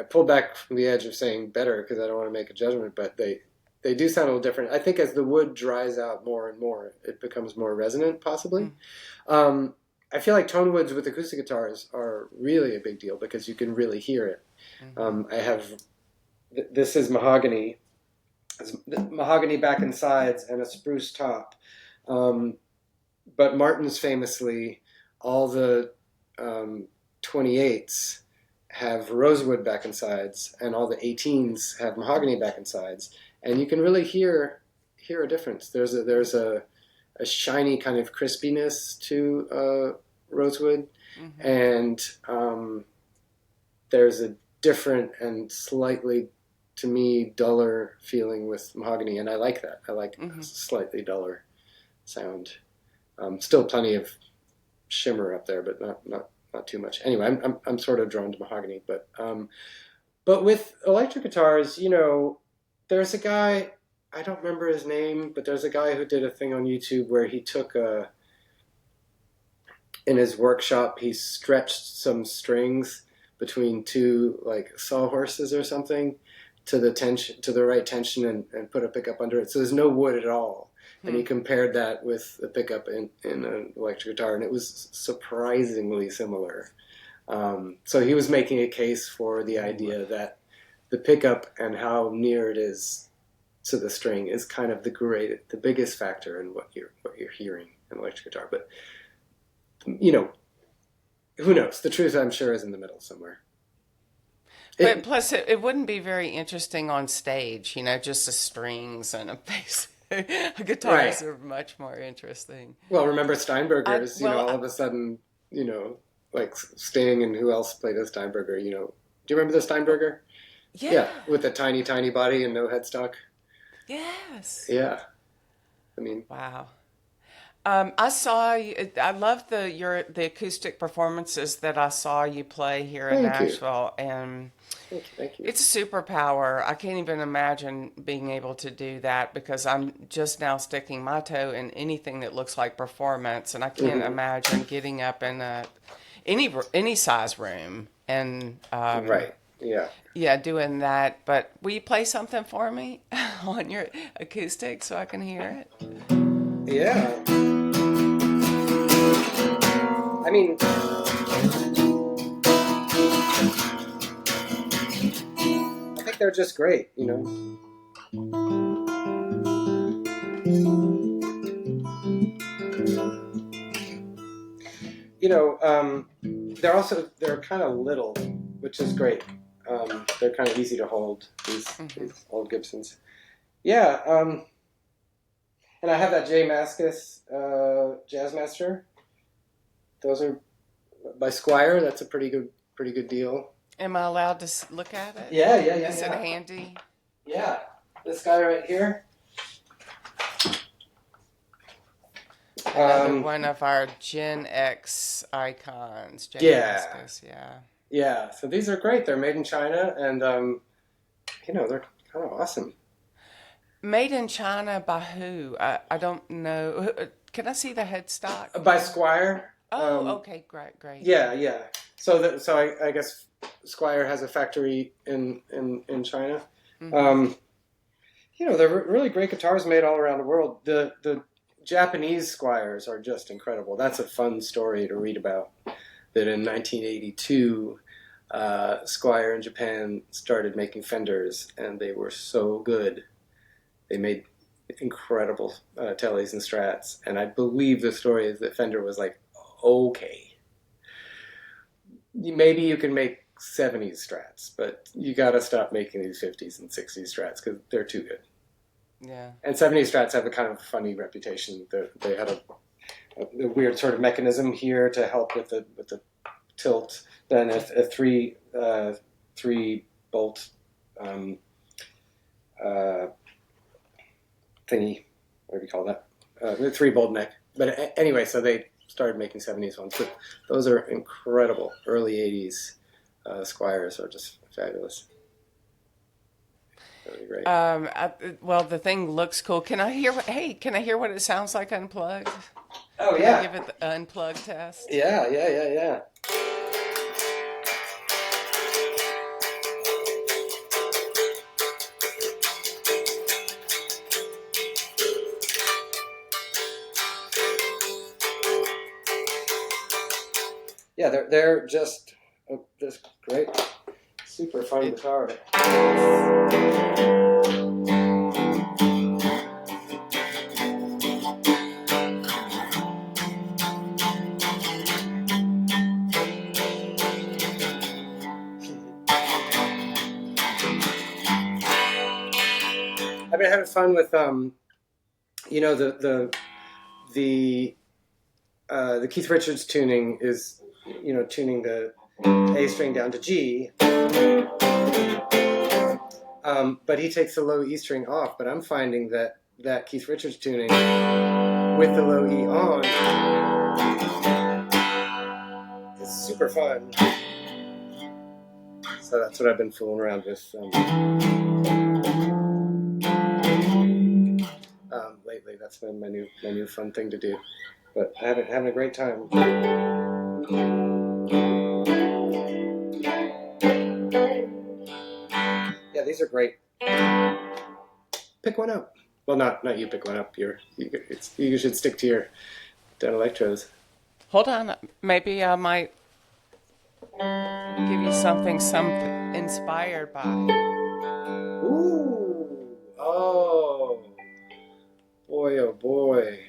pulled back from the edge of saying better because I don't want to make a judgment, but they do sound a little different. I think as the wood dries out more and more, it becomes more resonant, possibly. I feel like tone woods with acoustic guitars are really a big deal because you can really hear it. I have this is mahogany. It's mahogany back and sides and a spruce top. But Martin's famously, all the 28s have rosewood back and sides, and all the 18s have mahogany back and sides, and you can really hear a difference. There's a shiny kind of crispiness to rosewood, and there's a different and slightly, to me, duller feeling with mahogany, and I like that. I like a slightly duller sound. Still plenty of shimmer up there, but not too much. Anyway, I'm sort of drawn to mahogany, but with electric guitars, there's a guy, I don't remember his name, but there's a guy who did a thing on YouTube where he took in his workshop, he stretched some strings between two like sawhorses or something to the right tension and put a pickup under it. So there's no wood at all. And he compared that with the pickup in an electric guitar, and it was surprisingly similar. So he was making a case for the idea that the pickup and how near it is to the string is kind of the biggest factor in what you're hearing in electric guitar. But who knows? The truth, I'm sure, is in the middle somewhere. But plus, it wouldn't be very interesting on stage, just the strings and a bass. Guitars are much more interesting. Well, remember Steinberger's, all of a sudden, like Sting and who else played a Steinberger, Do you remember the Steinberger? Yeah, with a tiny, tiny body and no headstock. Yes. Yeah. I mean. Wow. I saw you. I love the acoustic performances that I saw you play here in Nashville, and thank you. It's a superpower. I can't even imagine being able to do that because I'm just now sticking my toe in anything that looks like performance, and I can't imagine getting up in any size room and doing that. But will you play something for me on your acoustic so I can hear it? Yeah. I mean, I think they're just great, they're kind of little, which is great. They're kind of easy to hold, these old Gibsons. Yeah, and I have that J. Mascis Jazzmaster. Those are by Squier. That's a pretty good deal. Am I allowed to look at it? Yeah. Is it handy? Yeah, this guy right here. Another one of our Gen X icons. Mascis, Yeah. So these are great. They're made in China, and they're kind of awesome. Made in China by who? I don't know. Can I see the headstock? By Squier. Oh, okay, great. Yeah. So I guess Squier has a factory in China. Mm-hmm. They're really great guitars made all around the world. The Japanese Squiers are just incredible. That's a fun story to read about. That in 1982, Squier in Japan started making Fenders, and they were so good. They made incredible Tellys and Strats, and I believe the story is that Fender was like, okay, maybe you can make 70s Strats, but you got to stop making these 50s and 60s Strats because they're too good. Yeah. And 70s Strats have a kind of funny reputation. They had a weird sort of mechanism here to help with the tilt. Then a three bolt thingy, what do you call that? The 3-bolt neck. But anyway, so they started making 70s ones. But those are incredible. Early 80s Squiers are just fabulous. Really great. Well, the thing looks cool. Can I hear what it sounds like unplugged? Oh, Can I give it the unplugged test? Yeah. Yeah, they're just great, super fun guitar. I've been having fun with the Keith Richards tuning is tuning the A string down to G, but he takes the low E string off. But I'm finding that Keith Richards tuning with the low E on is super fun. So that's what I've been fooling around with lately. That's been my new fun thing to do. But having a great time. Yeah, these are great. Pick one up. Well, not you pick one up. You should stick to your down electrodes. Hold on. Maybe I might give you something inspired by. Ooh. Oh. Boy, oh boy.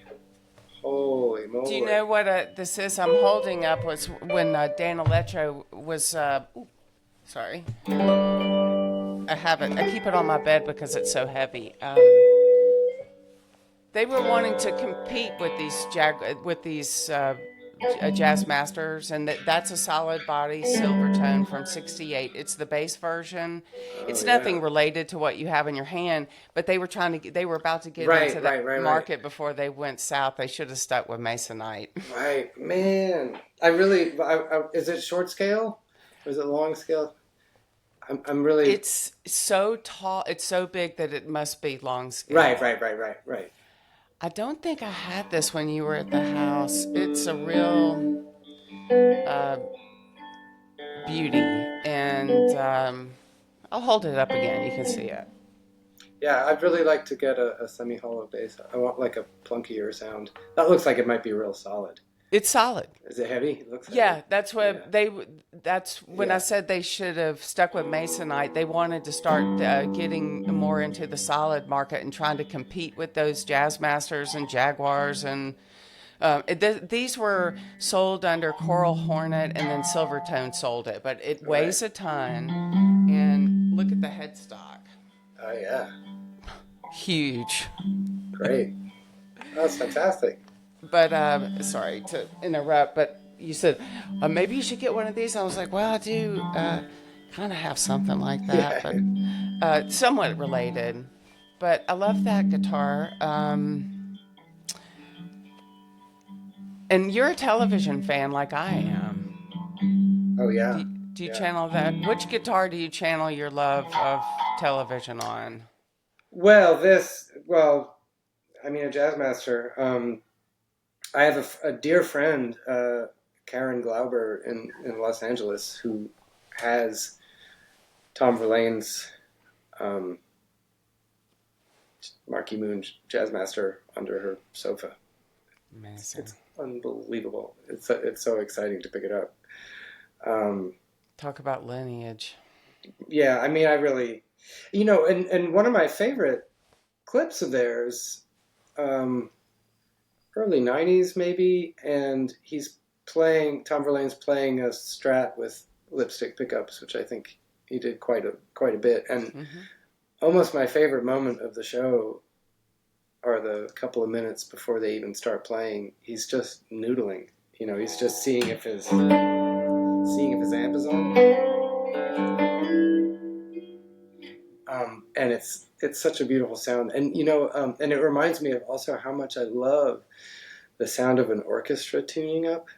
Holy moly. Do you know what this is? I'm holding up was when Dan Electro was. Sorry, I have it. I keep it on my bed because it's so heavy. They were wanting to compete with these jazz masters, and that's a solid body Silvertone from '68. It's the bass version. It's nothing related to what you have in your hand, but they were about to get into the market before they went south. They should have stuck with Masonite. Right, man. Is it short scale or is it long scale? I'm really. It's so tall. It's so big that it must be long scale. Right. I don't think I had this when you were at the house. It's a real beauty, and I'll hold it up again. You can see it. Yeah, I'd really like to get a semi-hollow bass. I want like a plunkier sound. That looks like it might be real solid. It's solid. Is it heavy? It looks heavy. Yeah, that's what that's when I said they should have stuck with Masonite. They wanted to start getting more into the solid market and trying to compete with those Jazz Masters and Jaguars, and these were sold under Coral Hornet, and then Silvertone sold it, but it weighs a ton. And look at the headstock. Oh yeah, huge. Great. That's fantastic. But sorry to interrupt, but you said maybe you should get one of these. I was like, well, I do kind of have something like that, but somewhat related. But I love that guitar. And you're a television fan like I am. Oh yeah. Do you channel that? Which guitar do you channel your love of television on? Well, I mean, a jazz master. I have a dear friend, Karen Glauber in Los Angeles, who has Tom Verlaine's Marquee Moon Jazz Master under her sofa. Amazing. It's unbelievable. It's so exciting to pick it up. Talk about lineage. Yeah, I mean, I really, and one of my favorite clips of theirs, early 90s maybe, and Tom Verlaine's playing a Strat with lipstick pickups, which I think he did quite a bit. And almost my favorite moment of the show are the couple of minutes before they even start playing. He's just noodling. He's just seeing if his amp is on. And it's such a beautiful sound. And and it reminds me of also how much I love the sound of an orchestra tuning up.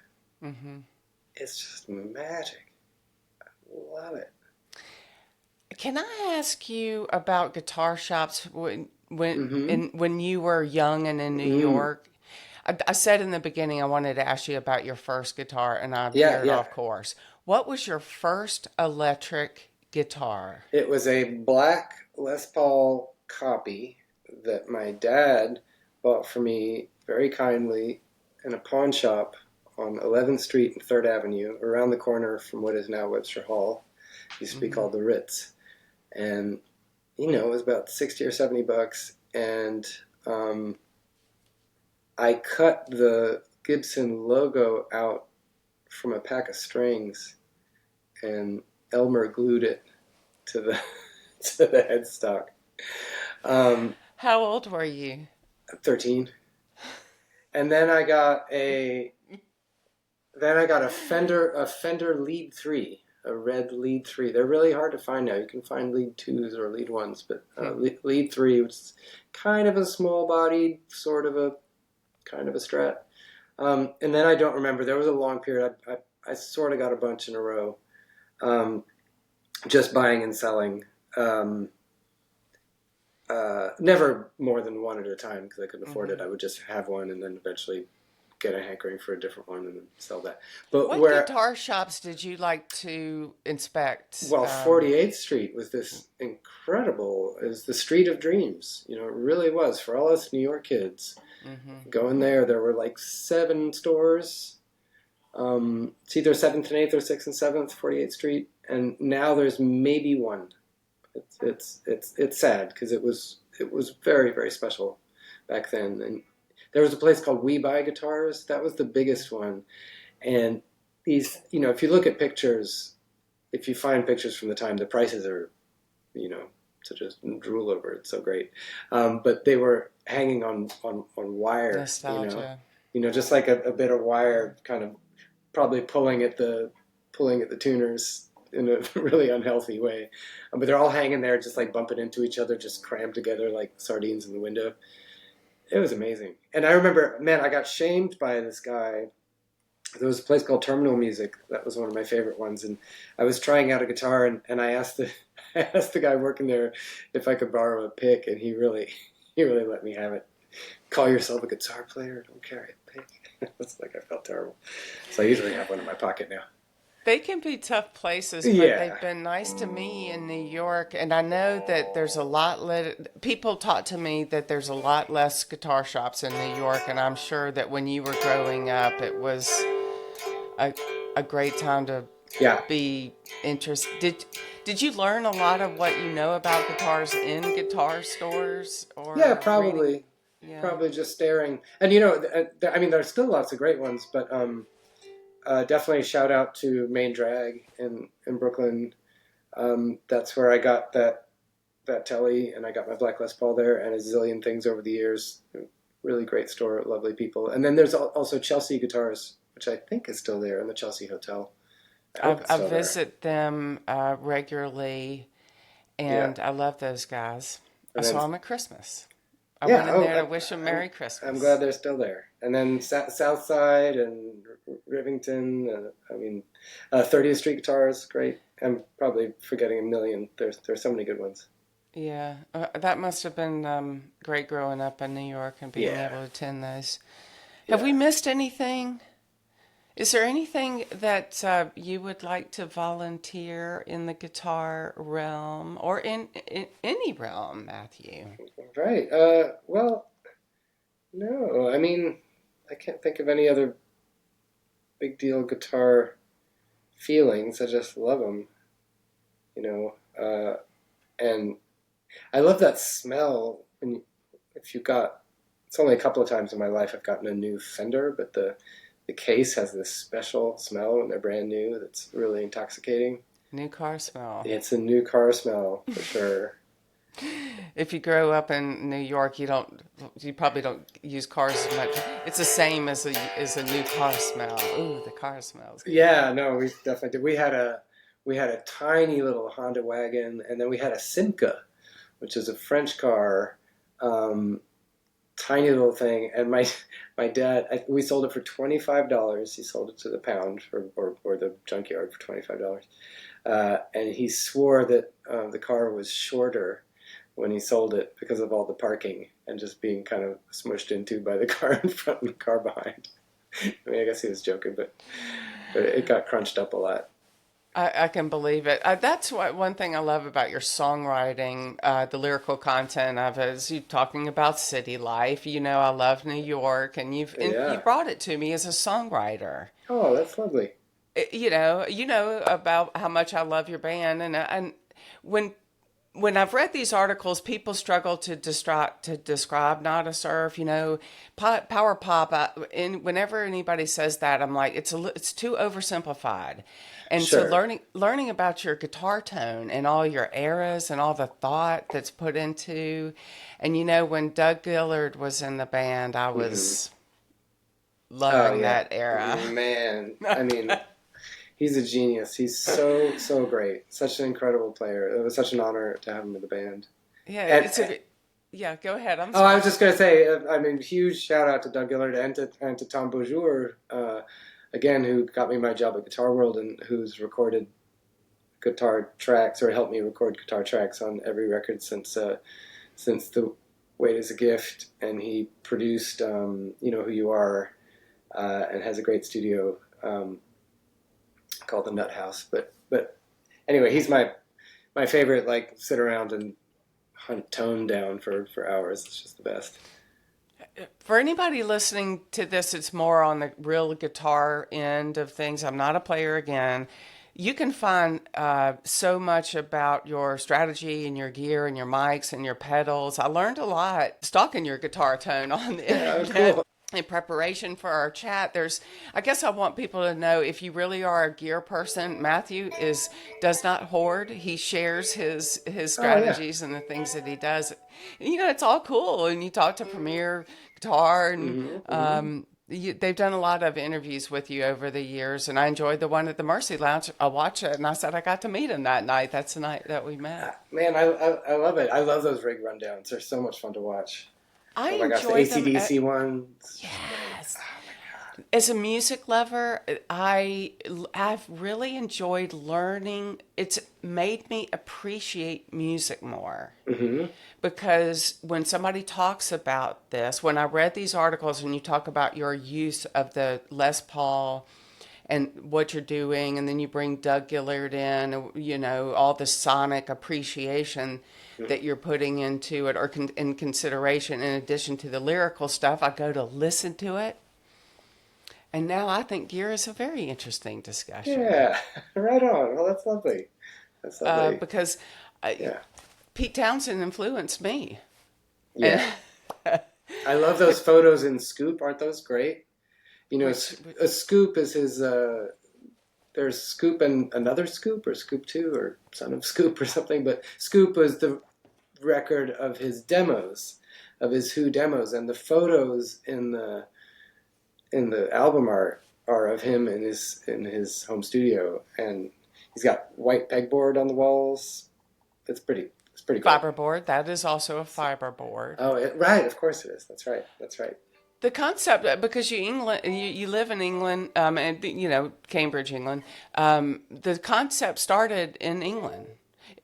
Mm-hmm. It's just magic. I love it. Can I ask you about guitar shops when you were young and in New York? I said in the beginning I wanted to ask you about your first guitar, and I veered off course. What was your first electric guitar? It was a black Les Paul copy that my dad bought for me very kindly in a pawn shop on 11th Street and 3rd Avenue, around the corner from what is now Webster Hall. It used to be called the Ritz. And, it was about 60 or 70 bucks. And I cut the Gibson logo out from a pack of strings, and Elmer glued it to the headstock. How old were you? 13. And then I got a Fender Lead 3, a red Lead 3. They're really hard to find now. You can find Lead 2s or Lead 1s, but Lead 3 was kind of a small-bodied, sort of a Strat. And then I don't remember. There was a long period. I sort of got a bunch in a row, just buying and selling. Never more than one at a time because I couldn't afford it. I would just have one and then eventually get a hankering for a different one and then sell that. But what guitar shops did you like to inspect? Well, 48th Street was this incredible. It was the street of dreams. It really was for all us New York kids. Going there were like 7 stores. It's either 7th and 8th or 6th and 7th, 48th Street, and now there's maybe one. It's sad because it was very, very special back then. And there was a place called We Buy Guitars. That was the biggest one. And these, if you look at pictures, if you find pictures from the time, the prices are, to just drool over. It's so great. But they were hanging on wire, Nostalgia. Just like a bit of wire, kind of probably pulling at the tuners in a really unhealthy way. But they're all hanging there, just like bumping into each other, just crammed together like sardines in the window. It was amazing. And I remember, man, I got shamed by this guy. There was a place called Terminal Music. That was one of my favorite ones. And I was trying out a guitar, and I asked the guy working there if I could borrow a pick, and he really let me have it. Call yourself a guitar player? Don't carry a pick. It's like I felt terrible. So I usually have one in my pocket now. They can be tough places, but they've been nice to me in New York. And I know that there's a lot people talk to me that there's a lot less guitar shops in New York. And I'm sure that when you were growing up, it was a great time to be interested. Did you learn a lot of what you know about guitars in guitar stores? Or probably. Yeah. Probably just staring. And, there's still lots of great ones, but definitely shout out to Main Drag in Brooklyn. That's where I got that Telly, and I got my Black Les Paul there, and a zillion things over the years. Really great store, lovely people. And then there's also Chelsea Guitars, which I think is still there in the Chelsea Hotel. I visit them regularly, and I love those guys. I saw them at Christmas. I went in there to wish them Merry Christmas. I'm glad they're still there. And then South Side and Rivington, 30th Street Guitars, great. I'm probably forgetting a million. There's so many good ones. Yeah, that must have been great growing up in New York and being able to attend those. Have we missed anything? Is there anything that you would like to volunteer in the guitar realm or in any realm, Matthew? Right. Well, no. I mean, I can't think of any other big deal guitar feelings. I just love them, and I love that smell. It's only a couple of times in my life I've gotten a new Fender, but the case has this special smell when they're brand new that's really intoxicating. New car smell. It's a new car smell for sure. If you grow up in New York, you probably don't use cars as much. It's the same as a new car smell. Ooh, the car smells good. Yeah, no, we definitely did. We had a tiny little Honda wagon, and then we had a Simca, which is a French car, tiny little thing. And my dad, we sold it for $25. He sold it to the pound or the junkyard for $25. And he swore that the car was shorter when he sold it because of all the parking and just being kind of smushed into by the car in front and the car behind. I mean, I guess he was joking, but it got crunched up a lot. I can believe it. That's one thing I love about your songwriting, the lyrical content of it, is you talking about city life. I love New York, and you brought it to me as a songwriter. Oh, that's lovely. You know about how much I love your band, and when I've read these articles, people struggle to describe Not a Surf. Power pop. Whenever anybody says that, I'm like, it's too oversimplified. And so learning about your guitar tone and all your eras and all the thought that's put into, and when Doug Gillard was in the band, I was loving that era. Man, I mean, he's a genius. He's so great. Such an incredible player. It was such an honor to have him in the band. Yeah, go ahead. I'm sorry. I was just gonna say, huge shout out to Doug Gillard and to Tom Beaujour. Again, who got me my job at Guitar World and who's recorded guitar tracks or helped me record guitar tracks on every record since The Weight Is a Gift, and he produced Who You Are, and has a great studio called the Nut House. But anyway, he's my favorite. Like, sit around and hunt tone down for hours. It's just the best. For anybody listening to this, it's more on the real guitar end of things. I'm not a player again. You can find so much about your strategy and your gear and your mics and your pedals. I learned a lot stalking your guitartone on the Yeah, internet. cool. In preparation for our chat, I guess I want people to know, if you really are a gear person, Matthew does not hoard. He shares his Oh yeah. strategies and the things that he does. It's all cool. And you talk to Premier Guitar, and Hmm. they've done a lot of interviews with you over the years, and I enjoyed the one at the Mercy Lounge. I watched it, and I said I got to meet him that night. That's the night that we met. Man, I love it. I love those rig rundowns. They're so much fun to watch. I Oh my gosh, the enjoy them. AC/DC one. It's just great. Yes. Oh my As a music lover, I've really enjoyed learning. It's made me appreciate music more, God. Hmm. because when somebody talks about this, when I read these articles and you talk about your use of the Les Paul and what you're doing, and then you bring Doug Gillard in, all the sonic appreciation that you're putting into it, or in consideration, in addition to the lyrical stuff, I go to listen to it. And now I think gear is a very interesting discussion. Yeah, right on. Well, that's lovely. That's lovely. Because Yeah, Pete Townsend influenced me. And yeah. I love those photos in Scoop. Aren't those great? You know, which, a Scoop is his. There's Scoop and another Scoop, or Scoop 2, or Son of Scoop, or something. But Scoop was the record of his demos, of his Who demos, and the photos in the album art are of him in his home studio, and he's got white pegboard on the walls. It's pretty cool. fiberboard, that is also a fiberboard. Oh, right, of course it is. That's right. That's right. The concept, because you live in England, and Cambridge, England. The concept started in England.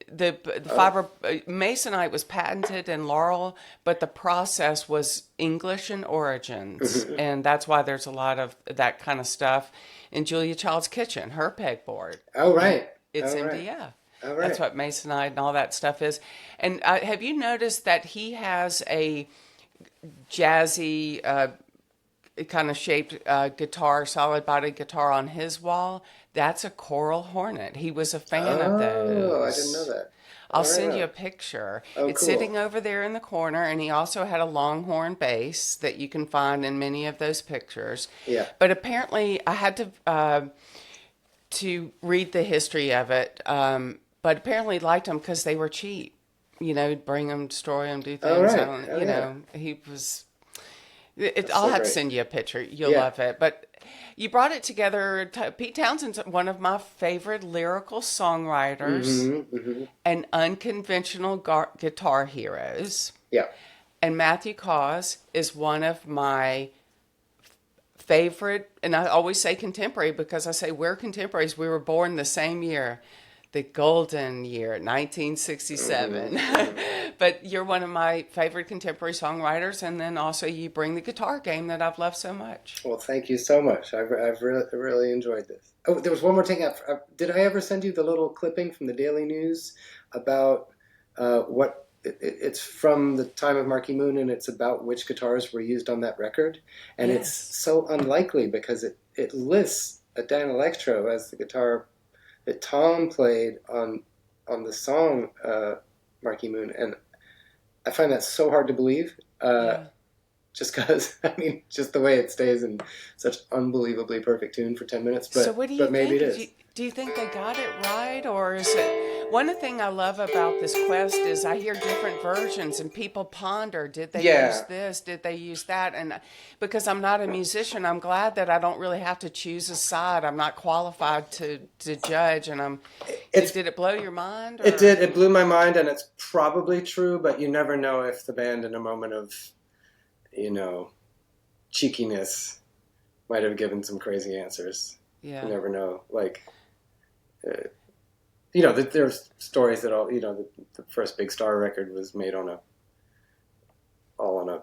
The fiber masonite was patented in Laurel, but the process was English in origins, and that's why there's a lot of that kind of stuff in Julia Child's kitchen. Her pegboard, Oh, right. it's Oh, right. MDF. Oh, right. That's what masonite and all that stuff is. And have you noticed that he has a jazzy kind of shaped guitar, solid body guitar on his wall? That's a Coral Hornet. He was a fan of Oh, I those. didn't know that. I'll All right, send you on. a picture. Oh, It's cool. sitting over there in the corner, and he also had a Longhorn bass that you can find in many of those pictures. Yeah. But apparently, I had to read the history of it. But apparently, he liked them because they were cheap. Bring them, destroy them, do Oh, things. right. Oh, yeah. He was. That's I'll so have to great. send you a picture. You'll Yeah. love it. But you brought it together. Pete Townsend's one of my favorite lyrical songwriters Mm-hmm. Mm-hmm. and unconventional guitar heroes. Yeah. And Matthew Caws is one of my favorite, and I always say contemporary because I say we're contemporaries. We were born the same year, the golden year, 1967. Mm-hmm. But you're one of my favorite contemporary songwriters, and then also you bring the guitar game that I've loved so much. Well, thank you so much. I've really enjoyed this. Oh, there was one more thing. Did I ever send you the little clipping from the Daily News about what it's from the time of Marquee Moon, and it's about which guitars were used on that record? And Yes. it's so unlikely because it lists a Dan Electro as the guitar that Tom played on the song Marquee Moon, and I find that so hard to believe. Yeah. Just because, I mean, just the way it stays in such unbelievably perfect tune for 10 minutes. But, So what do you but maybe think? it is. Do you think they got it right, or is it? One thing I love about this quest is I hear different versions and people ponder, did they Yeah. use this? Did they use that? And because I'm not a musician, I'm glad that I don't really have to choose a side. I'm not qualified to judge. And did it blow your mind? Or? It did. It blew my mind, and it's probably true, but you never know if the band, in a moment of, cheekiness, might have given some crazy answers. Yeah. You never know. Like, there's stories that the first Big Star record was made all on a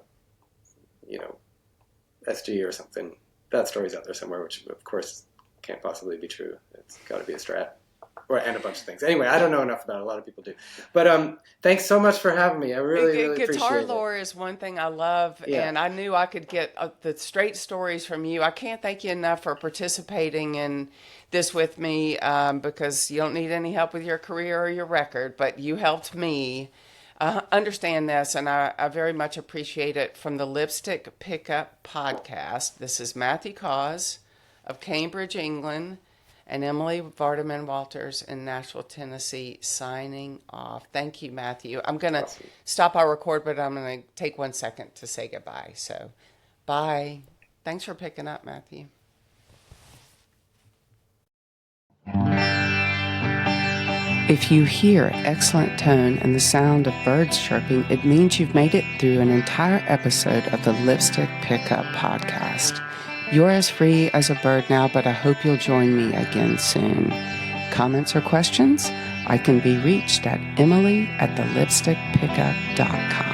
SG or something. That story's out there somewhere, which of course can't possibly be true. It's got to be a Strat. and a bunch of things. Anyway, I don't know enough about it. A lot of people do. But thanks so much for having me. I really appreciate it. Guitar lore is one thing I love, and I knew I could get the straight stories from you. I can't thank you enough for participating in this with me, because you don't need any help with your career or your record, but you helped me understand this, and I very much appreciate it. From the Lipstick Pickup Podcast, this is Matthew Caws of Cambridge, England, and Emily Vardaman Walters in Nashville, Tennessee, signing off. Thank you, Matthew. I'm going to stop our record, but I'm going to take 1 second to say goodbye. So, bye. Thanks for picking up, Matthew. If you hear excellent tone and the sound of birds chirping, it means you've made it through an entire episode of the Lipstick Pickup Podcast. You're as free as a bird now, but I hope you'll join me again soon. Comments or questions? I can be reached at emily@thelipstickpickup.com.